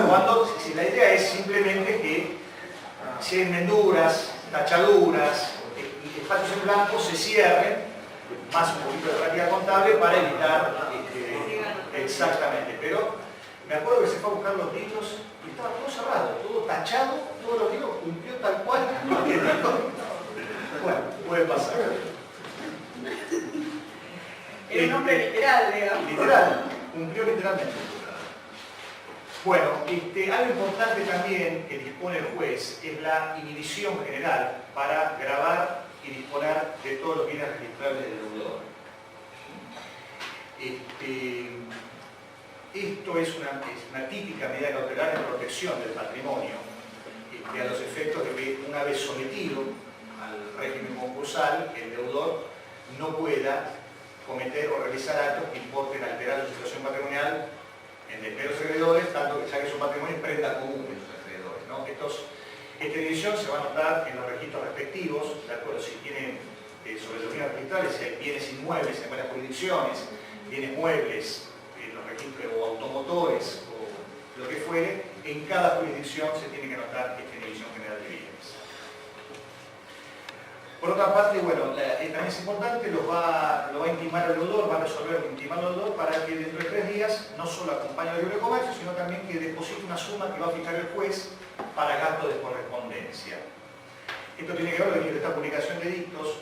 Cuando si la idea es simplemente que si hay enmenduras, tachaduras y espacios en blanco se cierren, más un poquito de práctica contable para evitar exactamente. Pero me acuerdo que se fue a buscar los libros y estaba todo cerrado, todo tachado, todos los libros cumplió tal cual. Bueno, puede pasar. Es un nombre literal, digamos. Literal, cumplió literalmente. Bueno, algo importante también que dispone el juez es la inhibición general para grabar y disponer de todos los bienes registrables del deudor. Esto es una típica medida cautelar de protección del patrimonio, a los efectos de que una vez sometido al régimen concursal, el deudor no pueda cometer o realizar actos que importen alterar su situación patrimonial en desmedro de los acreedores, tanto que ya que su patrimonio es prenda común de sus acreedores, ¿no? Esta división se va a notar en los registros respectivos efectivos, de acuerdo si tienen sobre los bienes registrales, si hay bienes inmuebles en varias jurisdicciones, bienes muebles, los registros o automotores o lo que fuere, en cada jurisdicción se tiene que anotar esta División General de Bienes. Por otra parte, bueno, también es importante, lo va a intimar el deudor, va a resolver intimar al deudor para que dentro de 3 días no solo acompañe al libre comercio, sino también que deposite una suma que va a fijar el juez para gasto de correspondencia. Esto tiene que ver con esta publicación de edictos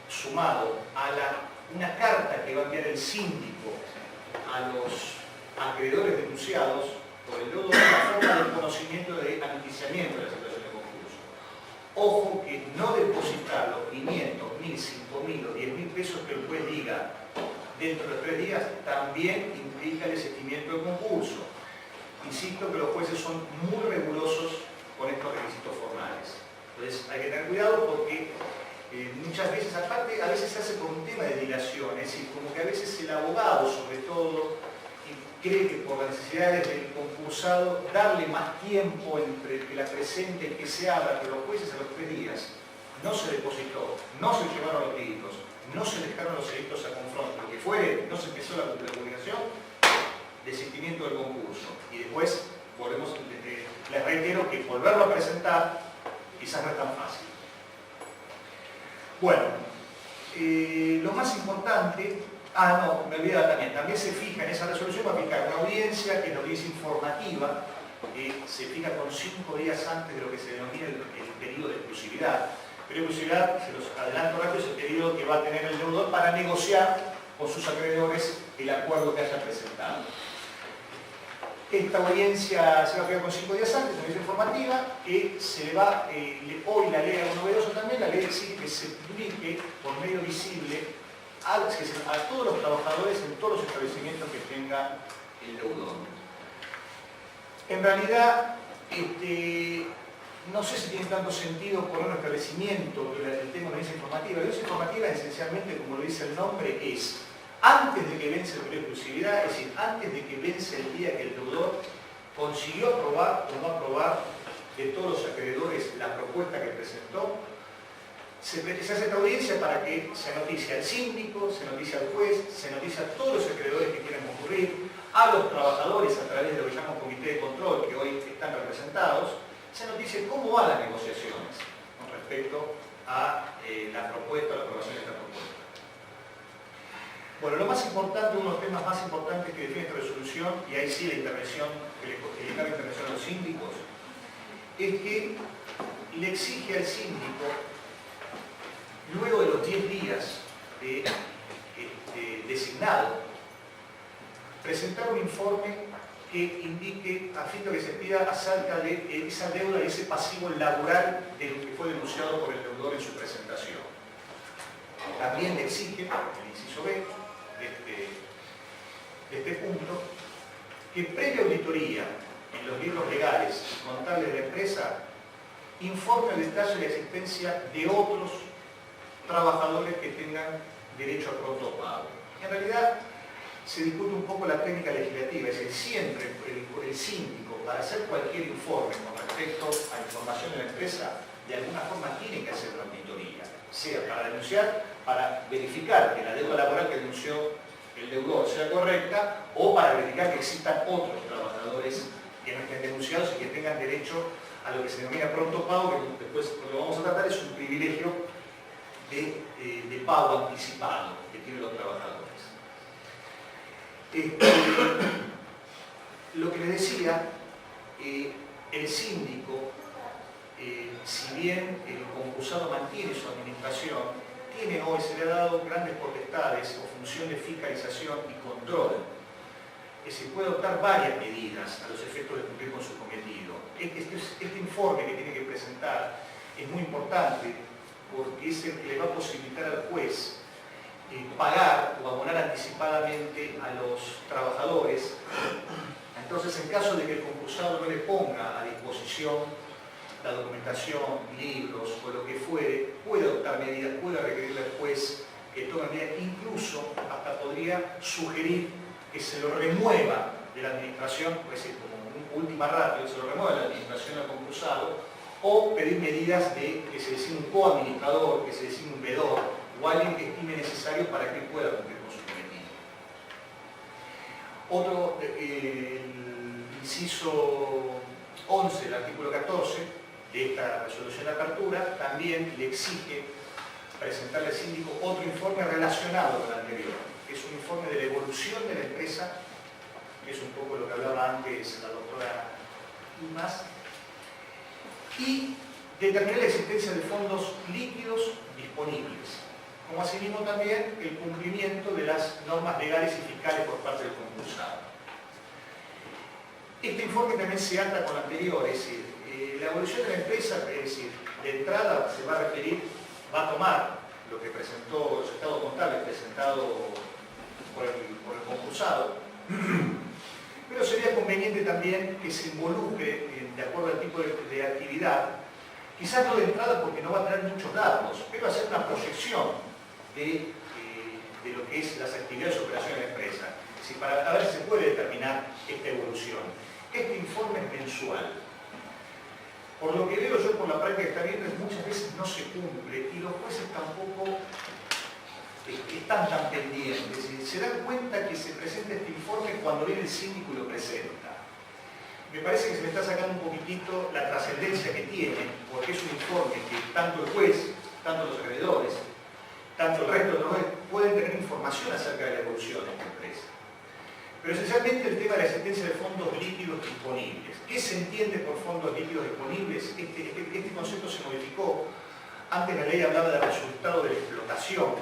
sumado a una carta que va a enviar el síndico a los acreedores denunciados por el deudor en la forma de conocimiento de anoticiamiento de la situación de concurso. Ojo que no depositar los 500, 1000, 5000 o 10.000 pesos que el juez diga dentro de 3 días también implica el desistimiento del concurso. Insisto que los jueces son muy rigurosos con estos requisitos formales. Entonces hay que tener cuidado porque muchas veces, aparte, a veces se hace por un tema de dilación, es decir, como que a veces el abogado, sobre todo, cree que por las necesidades del concursado, darle más tiempo entre que la presente y que se abra, pero los jueces a los 3 días no se depositó, no se llevaron los delitos, no se dejaron los delitos a confronto, lo que fuere, no se empezó la publicación, desistimiento del concurso. Y después, volvemos, les reitero que volverlo a presentar quizás no es tan fácil. Bueno, lo más importante, me olvidaba también se fija en esa resolución, va a fijar una audiencia, que es la audiencia informativa, que se fija con 5 días antes de lo que se denomina el periodo de exclusividad. El periodo de exclusividad, se los adelanto rápido, es el periodo que va a tener el deudor para negociar con sus acreedores el acuerdo que haya presentado. Esta audiencia se va a fijar con 5 días antes, una audiencia informativa, que se le va, hoy la ley es novedoso también, la ley exige que se publique por medio visible a todos los trabajadores en todos los establecimientos que tenga el deudor. En realidad, no sé si tiene tanto sentido poner un establecimiento el tema de la audiencia informativa. La audiencia informativa, esencialmente, como lo dice el nombre, es antes de que vence el periodo de exclusividad, es decir, antes de que vence el día que el deudor consiguió aprobar o no aprobar de todos los acreedores la propuesta que presentó, se hace esta audiencia para que se noticie al síndico, se noticie al juez, se noticie a todos los acreedores que quieran concurrir, a los trabajadores a través de lo que llaman comité de control, que hoy están representados, se noticie cómo van las negociaciones con respecto a la propuesta, la aprobación de esta propuesta. Bueno, lo más importante, uno de los temas más importantes que define esta resolución, y ahí sí la intervención, que le cabe intervención a los síndicos, es que le exige al síndico, luego de los 10 días designado, presentar un informe que indique, a fin de que se pida acerca de esa deuda y ese pasivo laboral de lo que fue denunciado por el deudor en su presentación. También le exige, el inciso B de este punto, que previa auditoría en los libros legales y contables de la empresa informe el detalle de la existencia de otros trabajadores que tengan derecho a pronto pago. En realidad se discute un poco la técnica legislativa, es decir, siempre el síndico, para hacer cualquier informe con respecto a información de la empresa, de alguna forma tiene que hacer una auditoría, sea para denunciar, para verificar que la deuda laboral que denunció el deudor sea correcta, o para verificar que existan otros trabajadores que no estén denunciados y que tengan derecho a lo que se denomina pronto pago, que después lo que vamos a tratar es un privilegio de pago anticipado que tienen los trabajadores. Lo que les decía, el síndico, si bien el concursado mantiene su administración, tiene hoy, se le ha dado grandes potestades o función de fiscalización y control. Que se puede adoptar varias medidas a los efectos de cumplir con su cometido. Este informe que tiene que presentar es muy importante porque es el que le va a posibilitar al juez pagar o abonar anticipadamente a los trabajadores. Entonces, en caso de que el concursado no le ponga a disposición la documentación, libros o lo que fuere, puede adoptar medidas, puede requerirle al juez que tome medidas, incluso hasta podría sugerir que se lo remueva de la administración, es decir, como última ratio, se lo remueva de la administración al concursado o pedir medidas de que se designe un coadministrador, que se designe un vedor o alguien que estime necesario para que pueda cumplir con su cometido. Otro, el inciso 11 del artículo 14 de esta resolución de apertura también le exige presentarle al síndico otro informe relacionado con el anterior, que es un informe de la evolución de la empresa, que es un poco lo que hablaba antes la doctora Imas, y determinar la existencia de fondos líquidos disponibles, como asimismo también el cumplimiento de las normas legales y fiscales por parte del concursado. Este informe también se ata con lo anterior, es decir, la evolución de la empresa, es decir, de entrada se va a referir, va a tomar lo que presentó, los estados contables presentado por el concursado, pero sería conveniente también que se involucre, de acuerdo al tipo de actividad, quizás no de entrada porque no va a tener muchos datos, pero hacer una proyección de lo que es las actividades y operaciones de la empresa, es decir, para ver si se puede determinar esta evolución. Este informe es mensual. Por lo que veo yo por la práctica que está viendo, muchas veces no se cumple y los jueces tampoco están tan pendientes. Se dan cuenta que se presenta este informe cuando viene el síndico y lo presenta. Me parece que se me está sacando un poquitito la trascendencia que tiene, porque es un informe que tanto el juez, tanto los acreedores, tanto el resto de los jueces pueden tener información acerca de la evolución de esta empresa. Pero esencialmente el tema de la existencia de fondos líquidos disponibles. ¿Qué se entiende por fondos líquidos disponibles? Este concepto se modificó. Antes la ley hablaba del resultado de la explotación,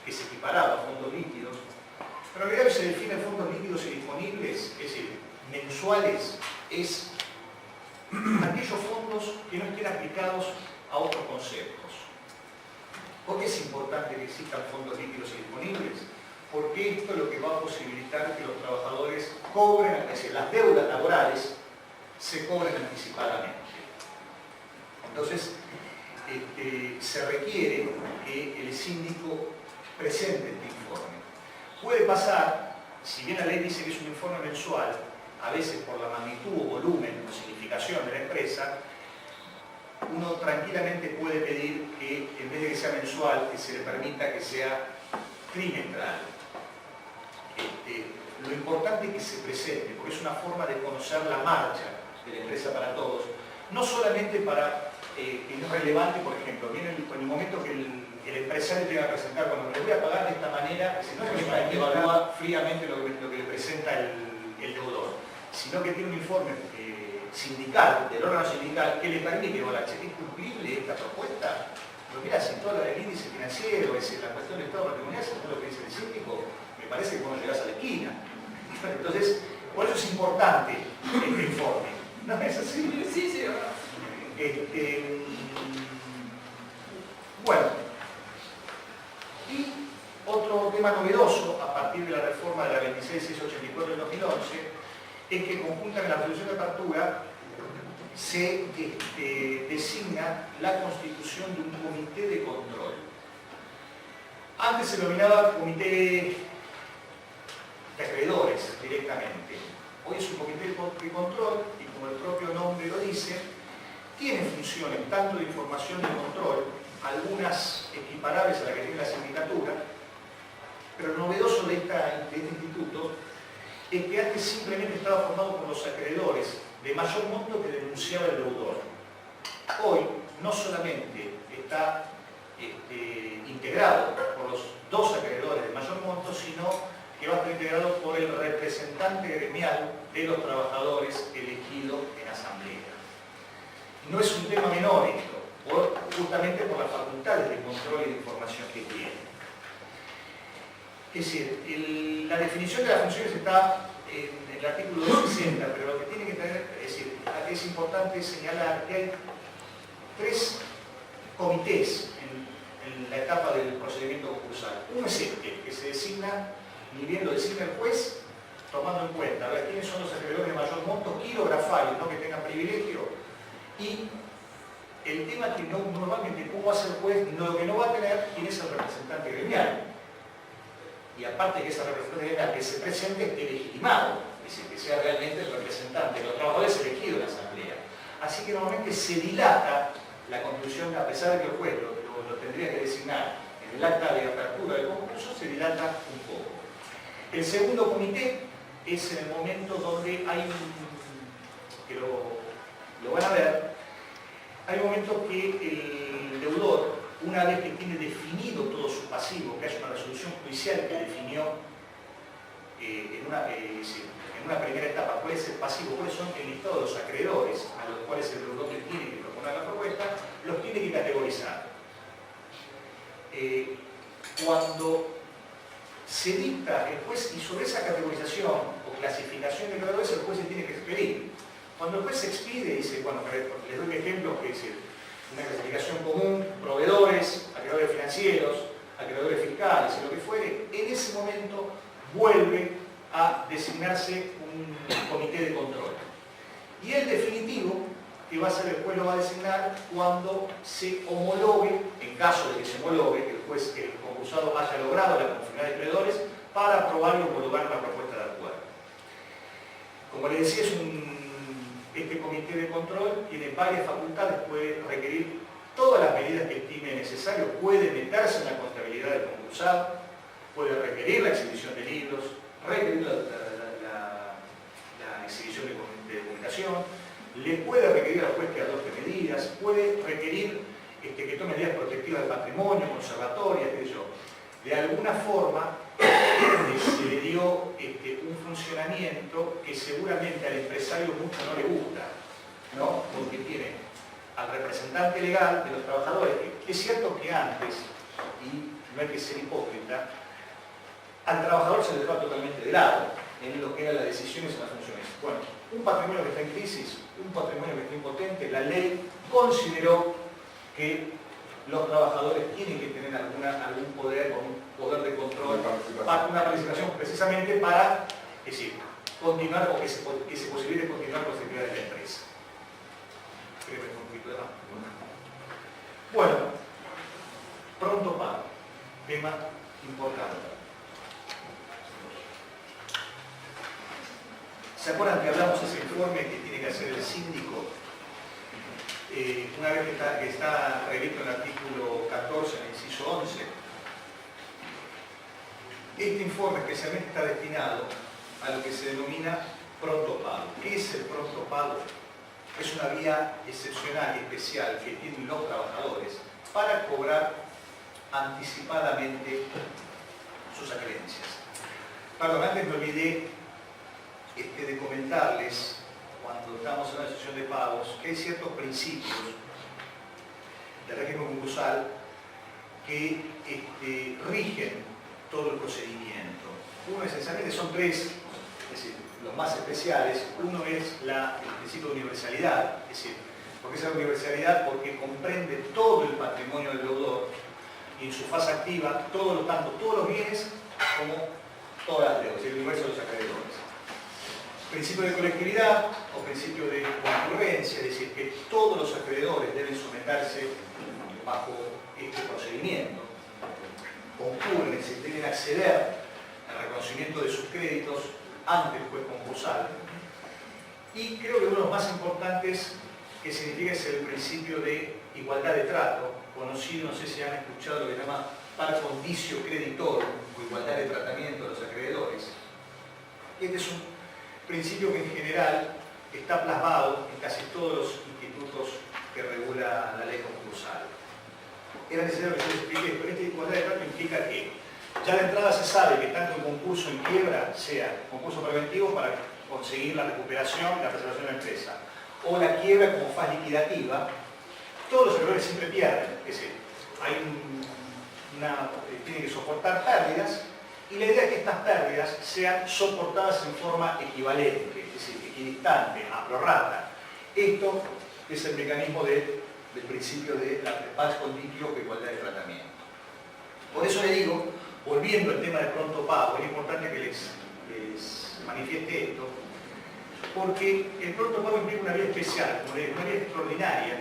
que se equiparaba a fondos líquidos. Pero en realidad se definen fondos líquidos y disponibles, es decir, mensuales, es aquellos fondos que no estén aplicados a otros conceptos. ¿Por qué es importante que existan fondos líquidos y disponibles? Porque esto es lo que va a posibilitar que los trabajadores cobren, es decir, las deudas laborales se cobren anticipadamente. Entonces, se requiere que el síndico presente este informe. Puede pasar, si bien la ley dice que es un informe mensual, a veces por la magnitud, volumen o significación de la empresa, uno tranquilamente puede pedir que en vez de que sea mensual, que se le permita que sea trimestral. Lo importante es que se presente, porque es una forma de conocer la marcha de la empresa para todos, no solamente para que es relevante, por ejemplo, viene en el momento que el empresario tenga que presentar, bueno, le voy a pagar de esta manera, sino que evalúa fríamente lo que le presenta el deudor, sino que tiene un informe sindical, del órgano sindical, que le permite evaluar, ¿es cumplible esta propuesta? Pero mira, si todo el índice financiero, es la cuestión del Estado patrimonial, es todo lo que dice el síndico, me parece que cuando llegas a la esquina. Entonces, por eso es importante este informe. ¿No es así? Sí, sí. Bueno, y otro tema novedoso a partir de la reforma de la 26684 del 2011 es que conjuntamente en la resolución de apertura se designa la constitución de un comité de control. Antes se denominaba comité de acreedores directamente. Hoy es un comité de control y como el propio nombre lo dice, tiene funciones tanto de información y control, algunas equiparables a la que tiene la sindicatura, pero lo novedoso de este instituto es que antes simplemente estaba formado por los acreedores de mayor monto que denunciaba el deudor. Hoy no solamente está integrado por los dos acreedores de mayor monto, sino que va a estar integrado por el representante gremial de los trabajadores elegido en asamblea. No es un tema menor esto, justamente por las facultades de control y de información que tiene. Es decir, la definición de las funciones está en el artículo 260, pero lo que tiene que tener, es decir, es importante señalar que hay 3 comités en la etapa del procedimiento concursal. Uno es este, que se designa, ni bien lo designa el juez, tomando en cuenta, a ver, quiénes son los acreedores de mayor monto, quirografarios, no que tengan privilegio, y el tema que normalmente cómo hace el juez, lo que no va a tener, quién es el representante gremial. Y aparte que ese representante gremial que se presente esté legitimado, es decir, que sea realmente el representante de los trabajadores elegidos en la asamblea. Así que normalmente se dilata la conclusión, a pesar de que el juez lo tendría que designar en el acta de apertura del concurso, se dilata un poco. El segundo comité es en el momento donde hay que lo van a ver, hay un momento que el deudor, una vez que tiene definido todo su pasivo, que haya una resolución judicial que definió en una primera etapa cuál es el pasivo, cuáles son el listado de los acreedores a los cuales el deudor le tiene que proponer la propuesta, los tiene que categorizar. Cuando se dicta el juez, y sobre esa categorización o clasificación de acreedores el juez se tiene que expedir. Cuando el juez se expide, dice, bueno, les doy un ejemplo, que es una clasificación común, proveedores, acreedores financieros, acreedores fiscales, y lo que fuere, en ese momento vuelve a designarse un comité de control. Y el definitivo, que va a ser el juez lo va a designar cuando se homologue, en caso de que se homologue, que el juez, que el concursado haya logrado la conformidad de acreedores para aprobar y homologar la propuesta de acuerdo. Como les decía, este comité de control tiene varias facultades, puede requerir todas las medidas que estime necesario, puede meterse en la contabilidad del concursado, puede requerir la exhibición de libros, requerir la exhibición de comunicación, le puede requerir al juez que adopte medidas, puede requerir que tome medidas protectivas del patrimonio, conservatorias, qué sé yo. De alguna forma se le dio un funcionamiento que seguramente al empresario mucho no le gusta, ¿no? Porque tiene al representante legal de los trabajadores, que es cierto que antes, y no hay que ser hipócrita, al trabajador se le dejaba totalmente de lado en lo que eran las decisiones y las funciones. Bueno, un patrimonio que está en crisis, un patrimonio que está impotente, la ley consideró que los trabajadores tienen que tener algún poder o un poder de control, una participación precisamente para, es decir, continuar o que se posibilite continuar con la actividad de la empresa. Bueno, pronto pago, tema importante. ¿Se acuerdan que hablamos de ese informe que tiene que hacer el síndico? Una vez que está previsto en el artículo 14, en el inciso 11, este informe especialmente está destinado a lo que se denomina pronto pago. ¿Qué es el pronto pago? Es una vía excepcional y especial que tienen los trabajadores para cobrar anticipadamente sus acreencias. Perdón, antes me olvidé de comentarles, cuando estamos en una sesión de pagos, que hay ciertos principios del régimen concursal que rigen todo el procedimiento. Uno esencialmente son tres, es decir, los más especiales. Uno es el principio de universalidad, es decir, ¿por qué es la universalidad? Porque comprende todo el patrimonio del deudor y en su fase activa, tanto todos los bienes como todas las deudas, es decir, el universo de los acreedores. Principio de colectividad o principio de concurrencia, es decir, que todos los acreedores deben someterse bajo este procedimiento. Concurren, es decir, deben acceder al reconocimiento de sus créditos ante el juez concursal. Y creo que uno de los más importantes que significa es el principio de igualdad de trato, conocido, no sé si han escuchado lo que se llama par condicio creditor o igualdad de tratamiento de los acreedores. Este es un principio que en general está plasmado en casi todos los institutos que regula la ley concursal. Era necesario que yo les explique, pero esta igualdad de trato implica que ya de entrada se sabe que tanto el concurso en quiebra, sea concurso preventivo para conseguir la recuperación y la preservación de la empresa, o la quiebra como fase liquidativa, todos los acreedores siempre pierden. Es decir, tienen que soportar pérdidas, y la idea es que estas pérdidas sean soportadas en forma equivalente, es decir, equidistante, a prorrata. Esto es el mecanismo del principio de la pars conditio o igualdad de tratamiento. Por eso le digo, volviendo al tema del pronto pago, es importante que les manifieste esto, porque el pronto pago implica una vía especial, una vía extraordinaria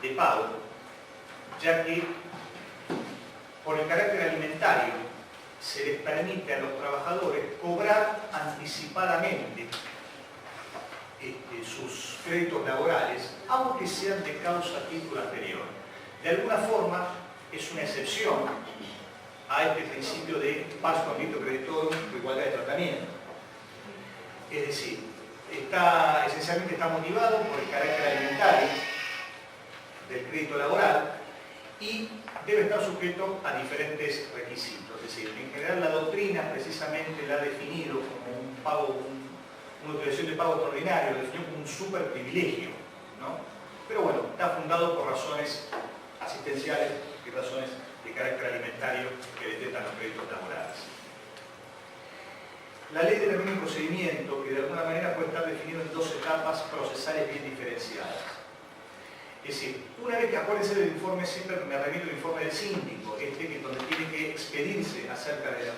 de pago, ya que por el carácter alimentario se les permite a los trabajadores cobrar anticipadamente sus créditos laborales, aunque sean de causa a título anterior. De alguna forma, es una excepción a este principio de pars condito creditorum, o igualdad de tratamiento. Es decir, esencialmente está motivado por el carácter alimentario del crédito laboral y debe estar sujeto a diferentes requisitos. Es decir, en general la doctrina precisamente la ha definido como un pago, una utilización de pago extraordinario, lo definió como un super privilegio, ¿no? Pero bueno, está fundado por razones asistenciales y razones de carácter alimentario que detectan los créditos laborales. La ley determina un procedimiento que de alguna manera puede estar definido en dos etapas procesales bien diferenciadas. Es decir, una vez que acuérdense del informe, siempre me remito al informe del síndico, que es donde tiene que expedirse acerca de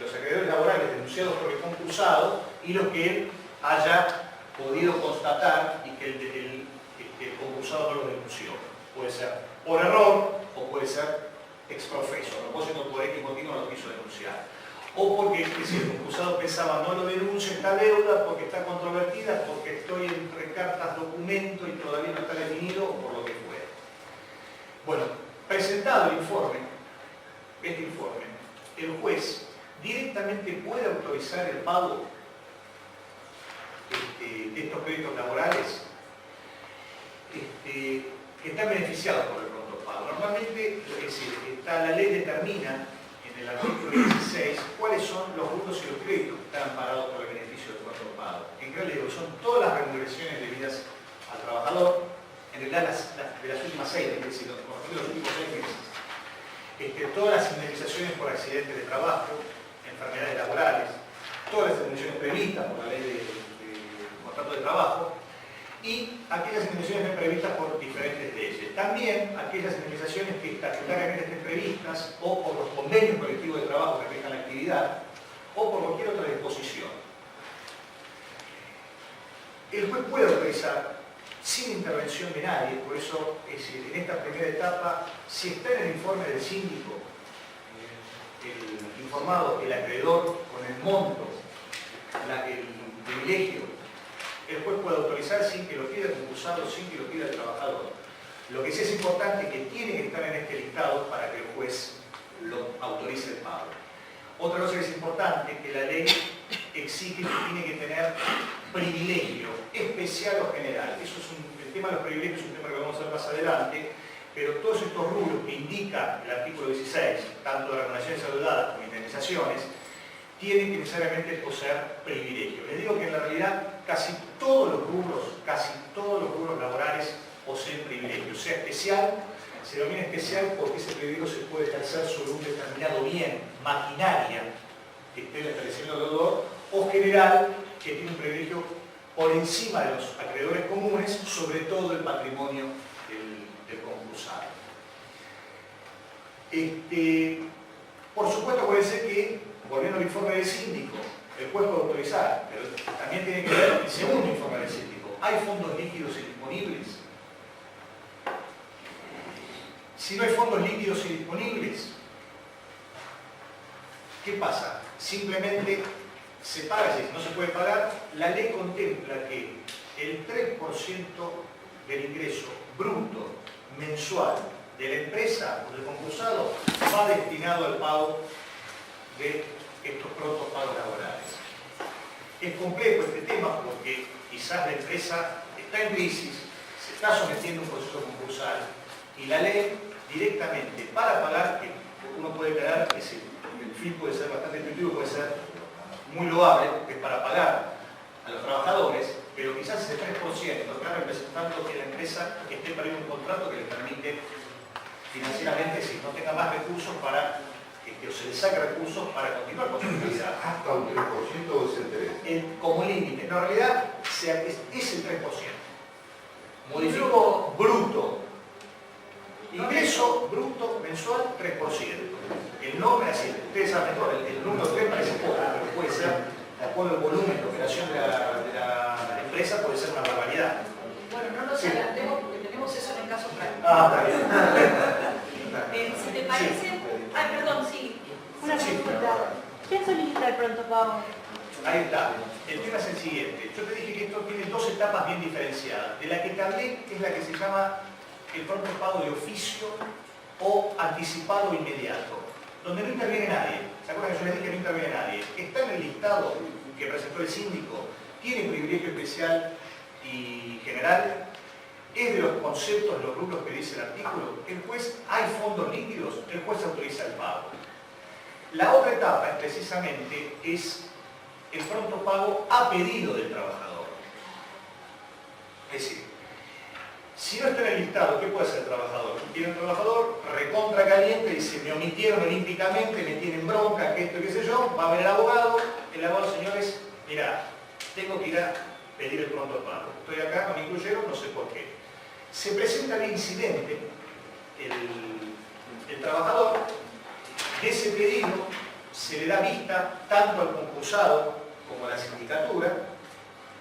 los acreedores laborales denunciados por el concursado y los que él haya podido constatar y que el concursado no los denunció. Puede ser por error o puede ser ex professo, a propósito por X motivo no lo quiso denunciar. O porque si el concursado pensaba no lo denuncio esta deuda porque está controvertida, porque estoy entre cartas, documento y todavía no está definido, o por lo que fuera. Bueno, presentado el informe, el juez directamente puede autorizar el pago de estos créditos laborales que están beneficiados por el pronto pago. Normalmente, es decir, la ley determina en el artículo 16 cuáles son los rubros y los créditos que están amparados por el beneficio del pronto pago. En realidad son todas las remuneraciones debidas al trabajador, en realidad de las últimas 6, es decir, los últimos 6 meses. Todas las indemnizaciones por accidentes de trabajo, enfermedades laborales, todas las indemnizaciones previstas por la ley de contrato de trabajo y aquellas indemnizaciones previstas por diferentes leyes. También aquellas indemnizaciones que estatutariamente estén previstas o por los convenios colectivos de trabajo que rijan la actividad o por cualquier otra disposición. El juez puede autorizar sin intervención de nadie, por eso es decir, en esta primera etapa, si está en el informe del síndico, el informado, el acreedor con el monto, el privilegio, el juez puede autorizar sin que lo pida el concursado, sin que lo pida el trabajador. Lo que sí es importante es que tiene que estar en este listado para que el juez lo autorice el pago. Otra cosa que es importante es que la ley exige que tiene que tener privilegio, especial o general. El tema de los privilegios es un tema que vamos a ver más adelante, pero todos estos rubros que indica el artículo 16, tanto de remuneraciones saludadas como indemnizaciones, tienen que necesariamente poseer privilegio. Les digo que en la realidad casi todos los rubros laborales poseen privilegio. Sea especial, se denomina especial porque ese privilegio se puede ejercer sobre un determinado bien, maquinaria, que esté estableciendo el deudor, o general, que tiene un privilegio por encima de los acreedores comunes, sobre todo el patrimonio del concursado. Por supuesto puede ser que, volviendo al informe del síndico, el juez puede autorizar, pero también tiene que ver el segundo informe del síndico. ¿Hay fondos líquidos y disponibles? Si no hay fondos líquidos y disponibles, ¿qué pasa? Simplemente se paga, si no se puede pagar, la ley contempla que el 3% del ingreso bruto mensual de la empresa o del concursado va destinado al pago de estos prontos pagos laborales. Es complejo este tema porque quizás la empresa está en crisis, se está sometiendo a un proceso concursal y la ley directamente para pagar, que uno puede creer que el fin puede ser bastante intuitivo, puede ser muy loable, que es para pagar a los trabajadores, pero quizás ese 3% está representando que la empresa esté perdiendo un contrato que le permite financieramente, si no tenga más recursos para o se le saque recursos para continuar con su actividad. ¿Hasta un 3% o es el 3%? Como límite. No, en realidad es el 3%. Modifico bruto. Ingreso bruto mensual 3%. El nombre, así, ustedes saben mejor, el número 3 parece poco, pero puede ser, de acuerdo al volumen de operación de la empresa, puede ser una barbaridad. Bueno, no nos adelantemos porque tenemos eso en el caso práctico. Está bien. Si te parece... Ay, perdón, sí. Una pregunta. ¿Quién solicita el pronto pago? Ahí está. El tema es el siguiente. Yo te dije que esto tiene dos etapas bien diferenciadas. De la que te hablé es la que se llama el pronto pago de oficio o anticipado inmediato, donde no interviene nadie. ¿Se acuerdan que yo les dije que no interviene nadie? Está en el listado que presentó el síndico, tiene privilegio especial y general, es de los conceptos, de los rubros que dice el artículo. El juez, hay fondos líquidos, el juez autoriza el pago. La otra etapa, precisamente, es el pronto pago a pedido del trabajador. Es decir, si no está en el listado, ¿qué puede hacer el trabajador? Tiene un trabajador recontra caliente, dice, me omitieron olímpicamente, me tienen bronca, que esto, qué sé yo, va a ver el abogado, señores, mirá, tengo que ir a pedir el pronto pago. Estoy acá, no me incluyeron, no sé por qué. Se presenta el incidente, el trabajador, de ese pedido se le da vista tanto al concursado como a la sindicatura,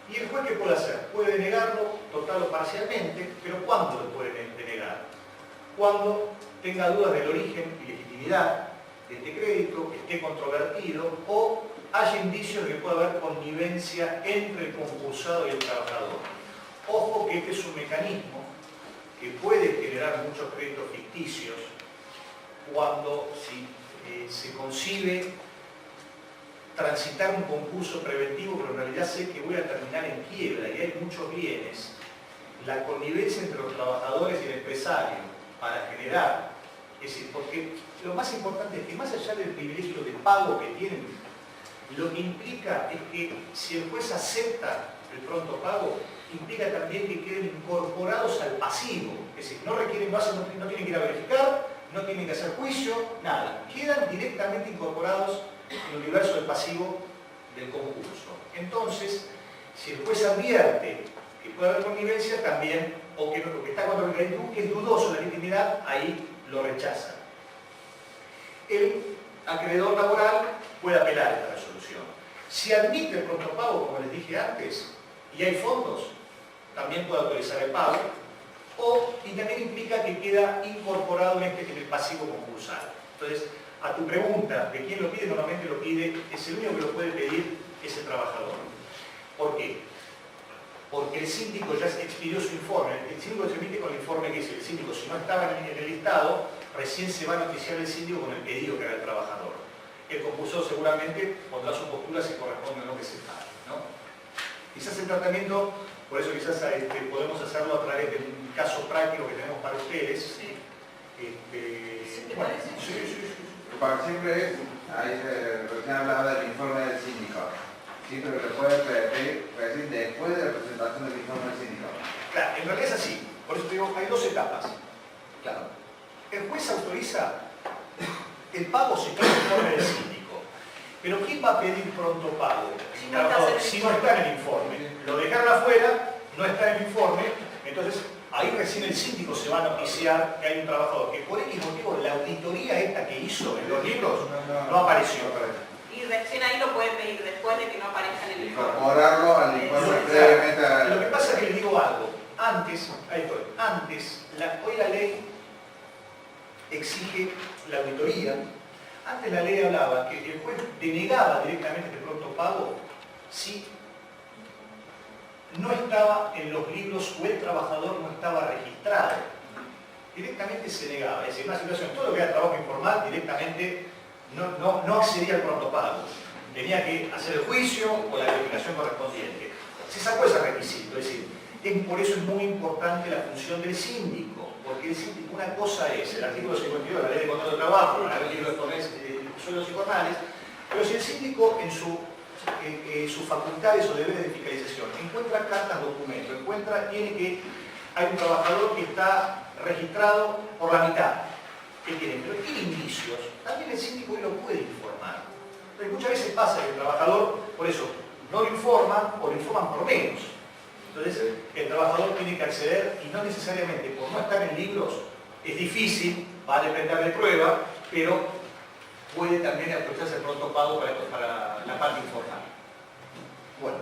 y el juez, ¿qué puede hacer? Puede denegarlo total o parcialmente, pero ¿cuándo lo puede denegar? Cuando tenga dudas del origen y legitimidad de este crédito, esté controvertido o haya indicios de que puede haber connivencia entre el concursado y el trabajador. Ojo que este es un mecanismo que puede generar muchos créditos ficticios cuando se concibe transitar un concurso preventivo, pero en realidad sé que voy a terminar en quiebra y hay muchos bienes. La connivencia entre los trabajadores y el empresario para generar, es decir, porque lo más importante es que más allá del privilegio de pago que tienen, lo que implica es que si el juez acepta el pronto pago, implica también que queden incorporados al pasivo, es decir, no requieren base, no tienen que ir a verificar, no tienen que hacer juicio, nada, quedan directamente incorporados en el universo del pasivo del concurso. Entonces, si el juez advierte que puede haber connivencia, también, o que está contra el crédito, que es dudoso la legitimidad, ahí lo rechaza. El acreedor laboral puede apelar a esta resolución. Si admite el pronto pago, como les dije antes, y hay fondos, también puede autorizar el pago, y también implica que queda incorporado en el pasivo concursal. Entonces, a tu pregunta de quién lo pide, normalmente lo pide, es el único que lo puede pedir ese trabajador. ¿Por qué? Porque el síndico ya expidió su informe. El síndico se emite con el informe que dice el síndico, si no estaba en el listado, recién se va a noticiar el síndico con el pedido que haga el trabajador. El concursor seguramente pondrá su postura si corresponde o no que se pague, ¿no? Quizás el tratamiento, por eso quizás podemos hacerlo a través de un caso práctico que tenemos para ustedes. Sí. ¿Te parece? Sí. Porque siempre, ahí recién hablaba del informe del síndico. Siempre que le puede pedir después de la presentación del informe del síndico. Claro, en realidad es así. Por eso te digo, hay dos etapas. Claro. El juez autoriza el pago según el informe del síndico. Pero ¿quién va a pedir pronto pago? Si no está en el informe. Lo dejaron afuera, no está en el informe, entonces ahí recién el síndico se va a noticiar que hay un trabajador que por X motivo la auditoría esta que hizo en los libros no apareció. Y recién ahí lo puede pedir después de que no aparezca en el informe. Incorporarlo al informe previamente a... Lo que pasa es que les digo algo. Antes, hoy la ley exige la auditoría. Antes la ley hablaba que el juez denegaba directamente el pronto pago si no estaba en los libros o el trabajador no estaba registrado. Directamente se negaba. Es decir, una situación, todo lo que era trabajo informal, directamente no accedía al pronto pago. Tenía que hacer el juicio o la verificación correspondiente. Se sacó ese requisito. Es decir, por eso es muy importante la función del síndico. Porque el síndico, una cosa es el artículo 52 de la ley de contrato de trabajo, la ley de sueldos y jornales, pero si el síndico en sus facultades o deberes de fiscalización encuentra cartas, documentos, hay un trabajador que está registrado por la mitad, que tiene, pero tiene indicios, también el síndico lo puede informar. Entonces, muchas veces pasa que el trabajador, por eso, no lo informan o lo informan por menos. Entonces, el trabajador tiene que acceder y no necesariamente por no estar en libros, es difícil, va a depender de prueba, pero puede también aprovecharse el pronto pago para la parte informal. Bueno,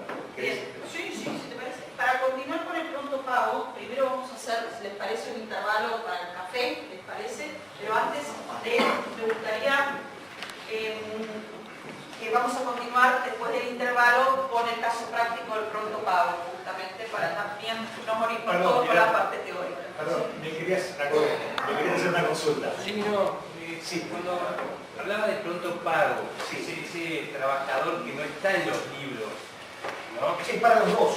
Sí, si te parece. Para continuar con el pronto pago, primero vamos a hacer, si les parece, un intervalo para el café, ¿les parece? Pero antes me gustaría que vamos a continuar después del intervalo. complementarlo con el caso práctico del pronto pago, justamente para también no morir con Perdón, todo por mira. la parte teórica. Perdón, me querías hacer una consulta. Sí, no, Sí. cuando hablaba de pronto pago, ese trabajador que no está en los libros, ¿no? Es para los dos.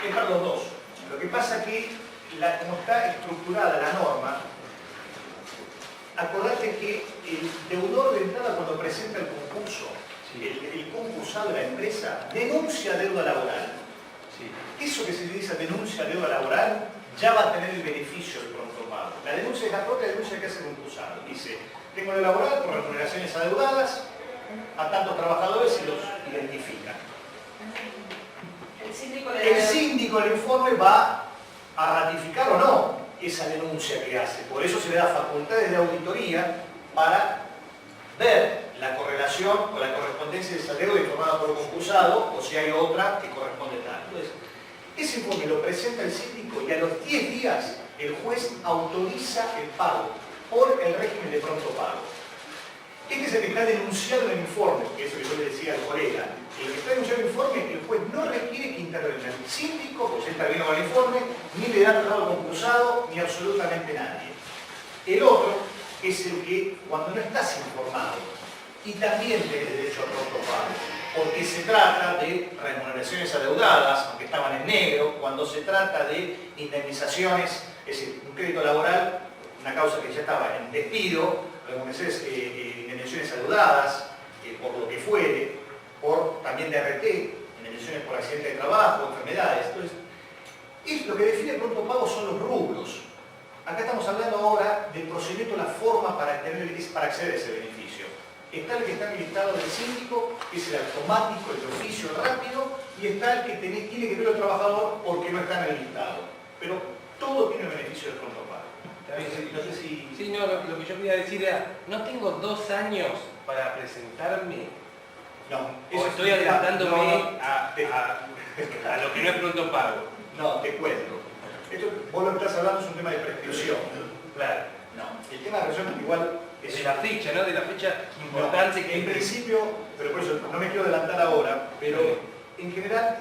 Es para los dos. Lo que pasa es que, como está estructurada la norma, acordate que el deudor de entrada cuando presenta el concurso, el concursado de la empresa, denuncia deuda laboral. Sí. Eso que se dice denuncia deuda laboral ya va a tener el beneficio del pronto pago. La denuncia es la propia denuncia que hace el concursado. Dice, tengo de laboral por remuneraciones adeudadas a tantos trabajadores y los identifica. El síndico del informe va a ratificar o no esa denuncia que hace. Por eso se le da facultades de auditoría para ver la correlación o la correspondencia de esa deuda informada por el concursado o si hay otra que corresponde tal. Entonces, ese informe lo presenta el síndico y a los 10 días el juez autoriza el pago por el régimen de pronto pago. Este es el que está denunciado en el informe, que es lo que yo le decía al colega. El que está denunciado en el informe, el juez no requiere que intervenga el síndico, pues él intervino con el informe, ni le da traslado al concursado, ni absolutamente nadie. El otro es el que, cuando no estás informado, y también tiene derecho a pronto pago, porque se trata de remuneraciones adeudadas, aunque estaban en negro, cuando se trata de indemnizaciones, es decir, un crédito laboral, una causa que ya estaba en despido, indemnizaciones adeudadas, por lo que fuere, por también DRT, indemnizaciones por accidente de trabajo, enfermedades. Entonces, lo que define el pronto pago son los rubros. Acá estamos hablando ahora del procedimiento, la forma para acceder a ese beneficio. Está el que está en el listado del síndico, que es el automático, el de oficio, el rápido, y está el que tiene que ver el trabajador porque no está en el listado. Pero todo tiene el beneficio del pronto pago. No sé si... Sí, no, lo que yo quería decir era, no tengo 2 años para presentarme, No, o estoy adelantándome no, a lo que no es pronto pago. No, te cuento. Esto, vos lo que estás hablando es un tema de prescripción. Claro. No, el tema de prescripción igual es... De la fecha, ¿no? De la fecha importante no, que... en principio, pero por eso no me quiero adelantar ahora, pero en general,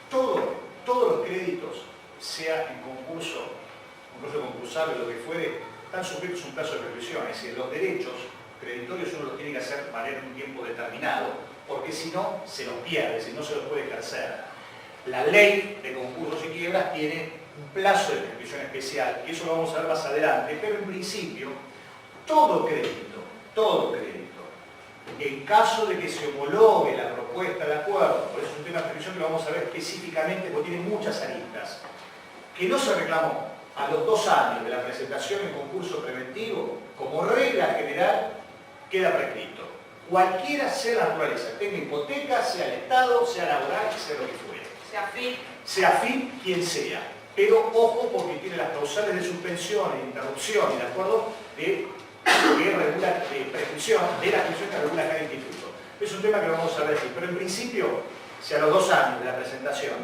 todos los créditos, sea en concurso concursable o lo que fuere, están sujetos a un plazo de prescripción. Es decir, los derechos creditorios uno los tiene que hacer valer en un tiempo determinado, porque si no, se los pierde, si no se los puede ejercer. La ley de concursos y quiebras tiene un plazo de prescripción especial, que eso lo vamos a ver más adelante, pero en principio, todo crédito, en caso de que se homologue la propuesta de acuerdo, por eso es un tema de prescripción que lo vamos a ver específicamente, porque tiene muchas aristas, que no se reclamó a los 2 años de la presentación en concurso preventivo, como regla general, queda prescrito. Cualquiera sea la naturaleza, tenga hipoteca, sea el Estado, sea laboral, sea lo que fuere. Sea FIP, quien sea. Pero ojo, porque tiene las causales de suspensión e interrupción y de acuerdo de prescripción de la prescripción que regula cada instituto. Es un tema que lo vamos a ver aquí. Pero en principio, si a los 2 años de la presentación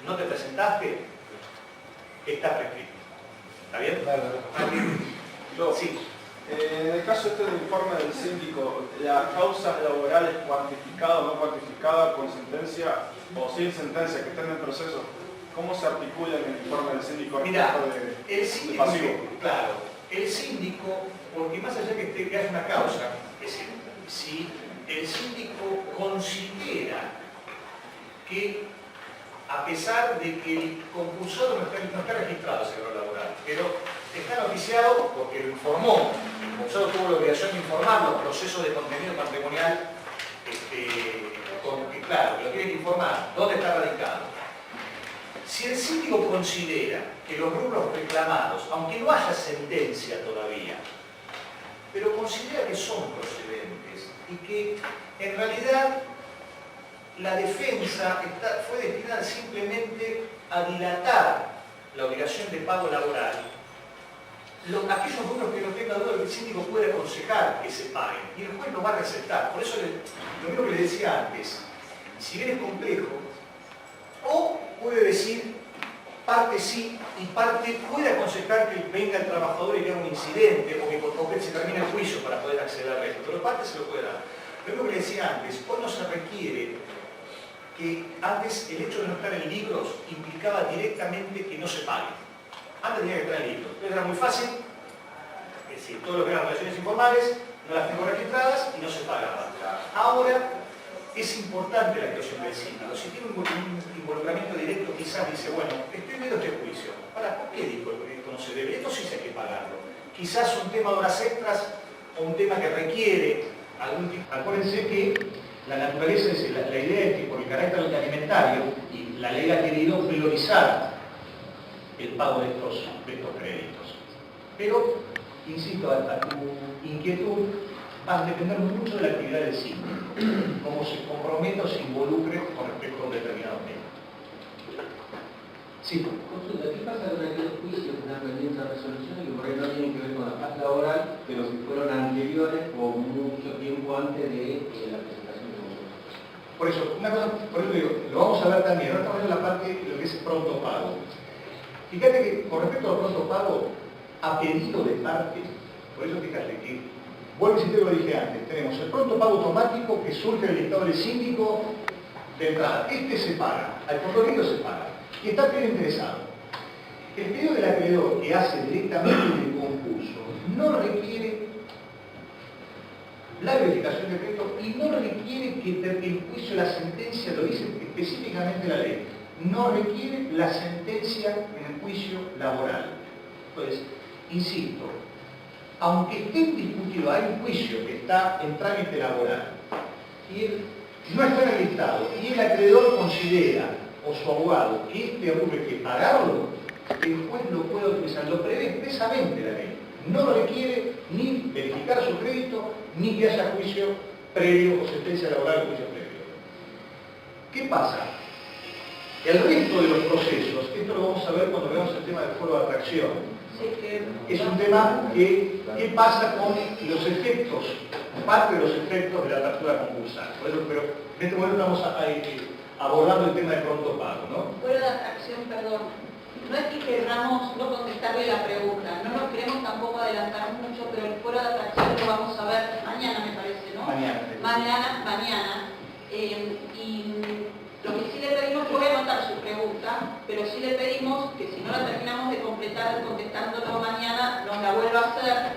no te presentaste, está prescrito. ¿Está bien? Claro. Sí. En el caso del informe del síndico, ¿las causas laborales cuantificadas o no cuantificadas con sentencia o sin sentencia que estén en el proceso, cómo se articula en el informe del síndico? Mirá, de el síndico, pasivo? claro, el síndico, porque más allá que haya una causa, es decir, si el síndico considera que a pesar de que el concursado no está registrado ese error laboral, pero está noticiado porque lo informó, el concursado tuvo la obligación de informar los procesos de contenido patrimonial, claro, que lo tiene que informar, dónde está radicado. Si el síndico considera que los rubros reclamados, aunque no haya sentencia todavía, pero considera que son procedentes y que en realidad la defensa fue destinada simplemente a dilatar la obligación de pago laboral, aquellos rubros que no tengan duda, el síndico puede aconsejar que se paguen y el juez lo va a recetar. Por eso lo mismo que le decía antes, si bien es complejo, o puede decir parte sí y parte puede aconsejar que venga el trabajador y que haga un incidente o que se termine el juicio para poder acceder al resto, pero parte se lo puede dar. Lo mismo que le decía antes, hoy no se requiere que antes el hecho de no estar en libros implicaba directamente que no se pague. Antes tenía que estar en libros. Entonces era muy fácil, es decir, todo lo que eran relaciones informales, no las tengo registradas y no se pagaba. Ahora es importante la actuación del síndico. Si tiene un involucramiento directo, quizás dice, bueno, estoy viendo este juicio. ¿Para qué dijo el proyecto no se debe? Esto sí se hay que pagarlo. Quizás un tema de horas extras o un tema que requiere algún tipo. Acuérdense que la naturaleza es la idea es que por el carácter alimentario y la ley ha querido priorizar el pago de estos créditos. Pero, insisto, a tu inquietud va a depender mucho de la actividad del síndico, cómo se comprometa o se involucre con respecto a un determinado tema. Sí. Consulta, ¿qué pasa con aquellos juicios que están pendientes de resolución y que por ahí no tienen que ver con la paz laboral, pero que fueron anteriores o mucho tiempo antes de la presentación de nosotros? Por eso, una cosa, por eso digo, lo vamos a ver también, ahora estamos en la parte de lo que es pronto pago. Fíjate que con respecto al pronto pago, a pedido de parte, por eso fíjate que, vuelvo a decir lo que dije antes, tenemos el pronto pago automático que surge del dictado del síndico de entrada. Este se paga, al contrario se paga. Y está bien interesado. El pedido del acreedor que hace directamente el concurso no requiere la verificación de crédito y no requiere que el juicio, la sentencia, lo dice específicamente la ley, no requiere la sentencia en el juicio laboral. Entonces, insisto, aunque esté discutido, hay un juicio que está en trámite laboral y no está en el listado y el acreedor considera o su abogado que este abuso que pagarlo, el juez lo puede utilizar, lo prevé expresamente la ley. No requiere ni verificar su crédito, ni que haya juicio previo o sentencia laboral o juicio previo. ¿Qué pasa? El resto de los procesos, esto lo vamos a ver cuando veamos el tema del foro de atracción. Es un tema que, ¿qué pasa con los efectos, parte de los efectos de la apertura concursal? Pero en este momento estamos abordando el tema de pronto pago, ¿no? Fuera de atracción, perdón. No es que queramos no contestarle la pregunta, no nos queremos tampoco adelantar mucho, pero el fuera de atracción lo vamos a ver mañana, me parece, ¿no? Mañana. Y lo que sí le pedimos, voy a anotar su pregunta, pero sí le pedimos que si no la terminamos de completar contestándolo mañana, nos la vuelva a hacer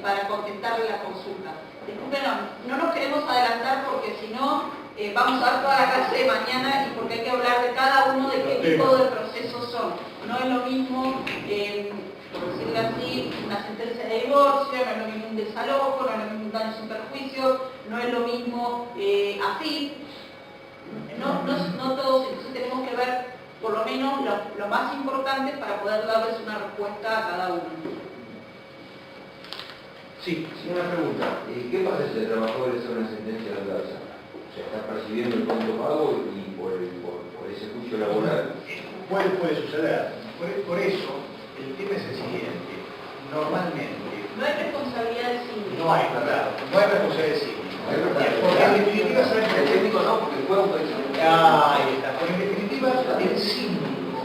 para contestarle la consulta. Disculpen, no nos queremos adelantar porque si no vamos a ver toda la clase de mañana y porque hay que hablar de cada uno de qué tipo de procesos son. No es lo mismo, por decirlo así, una sentencia de divorcio, no es lo mismo un desalojo, no es lo mismo un daño sin perjuicio, no es lo mismo así. No todos, entonces tenemos que ver por lo menos lo más importante para poder darles una respuesta a cada uno. Sí. Una pregunta, ¿qué pasa si el trabajador le hace una sentencia de adversa? O sea, está percibiendo el pronto pago y por ese juicio laboral. Puede suceder. Por eso, el tema es el siguiente. Normalmente... No hay responsabilidad del síndico. No hay, ¿verdad? No hay responsabilidad del síndico. Porque en definitiva, ¿saben que el técnico no? Porque el juego puede ser... Ahí está. Porque en definitiva, el síndico,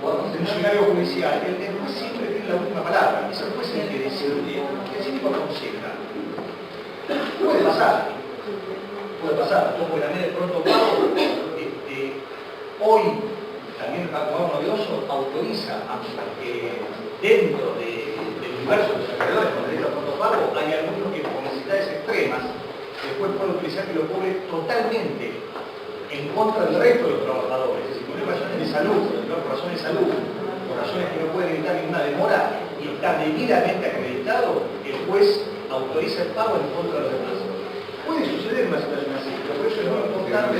el funcionario judicial, el juez siempre tiene la última palabra. Es el juez el que decide. El síndico aconseja. Puede pasar, como la ley de pronto pago, hoy también el abogado novedoso autoriza a que dentro del universo de los acreedores con derecho a pronto pago hay algunos que por necesidades extremas después puede utilizar que lo cobre totalmente en contra del resto de los trabajadores. Es decir, por razones de salud, por razones de salud, por razones que no pueden evitar ninguna demora y está debidamente acreditado, el juez autoriza el pago en contra de los demás. Puede suceder una situación así, pero por eso es muy importante.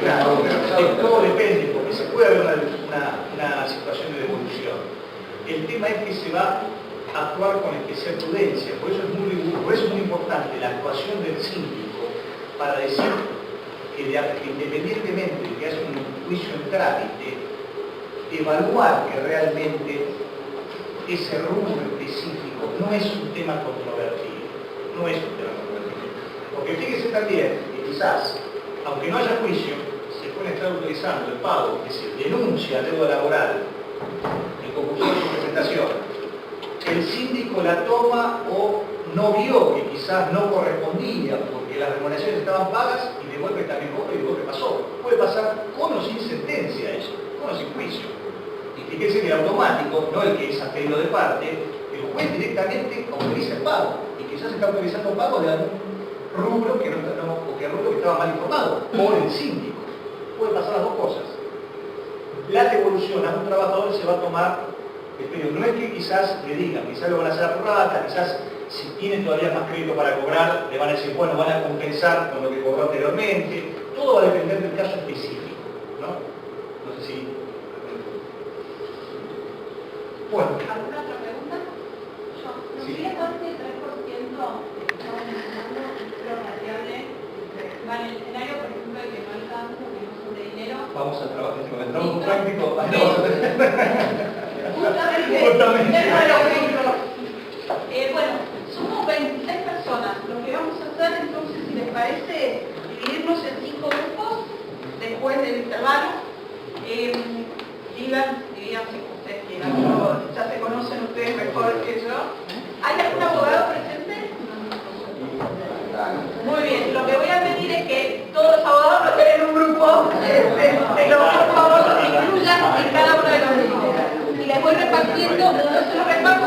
Claro, todo depende, porque se puede haber una situación de devolución. El tema es que se va a actuar con especial prudencia, por eso es muy importante la actuación del síndico para decir que independientemente de que haya un juicio en trámite, evaluar que realmente ese rubro específico no es un tema controvertido. No es un tema controvertido. Porque fíjese también que quizás, aunque no haya juicio, se puede estar utilizando el pago que se denuncia deuda laboral en concurso de su presentación. El síndico la toma o no vio que quizás no correspondía porque las remuneraciones estaban pagas y devuelve el automático, no el que es apelo de parte, el juez directamente autoriza el pago y que ya se está autorizando pago de algún rubro que o que rubro que estaba mal informado por el síndico. Pueden pasar las dos cosas. La devolución a un trabajador se va a tomar, pero no es que quizás le digan, quizás lo van a hacer a prorrata, quizás si tienen todavía más crédito para cobrar, le van a decir, bueno, van a compensar con lo que cobró anteriormente. Todo va a depender del caso específico, ¿no? No sé si... Bueno. ¿Alguna otra pregunta? Yo, no Sí. sé cuánto el 3% estamos mencionando lo variable va en el escenario, por ejemplo, de que no alcanza, que no sobre dinero. Vamos al trabajo, entramos un práctico. Justamente. Bueno, somos 26 personas. Lo que vamos a hacer entonces, si les parece, dividirnos en 5 grupos después del intervalo. Digan si ustedes quieran, ya se conocen ustedes mejor que yo. ¿Hay algún abogado presente? Muy bien, lo que voy a pedir es que todos los abogados lo estén en un grupo, por favor, se incluyan en cada uno de los grupos. Y les voy repartiendo, no se los reparto,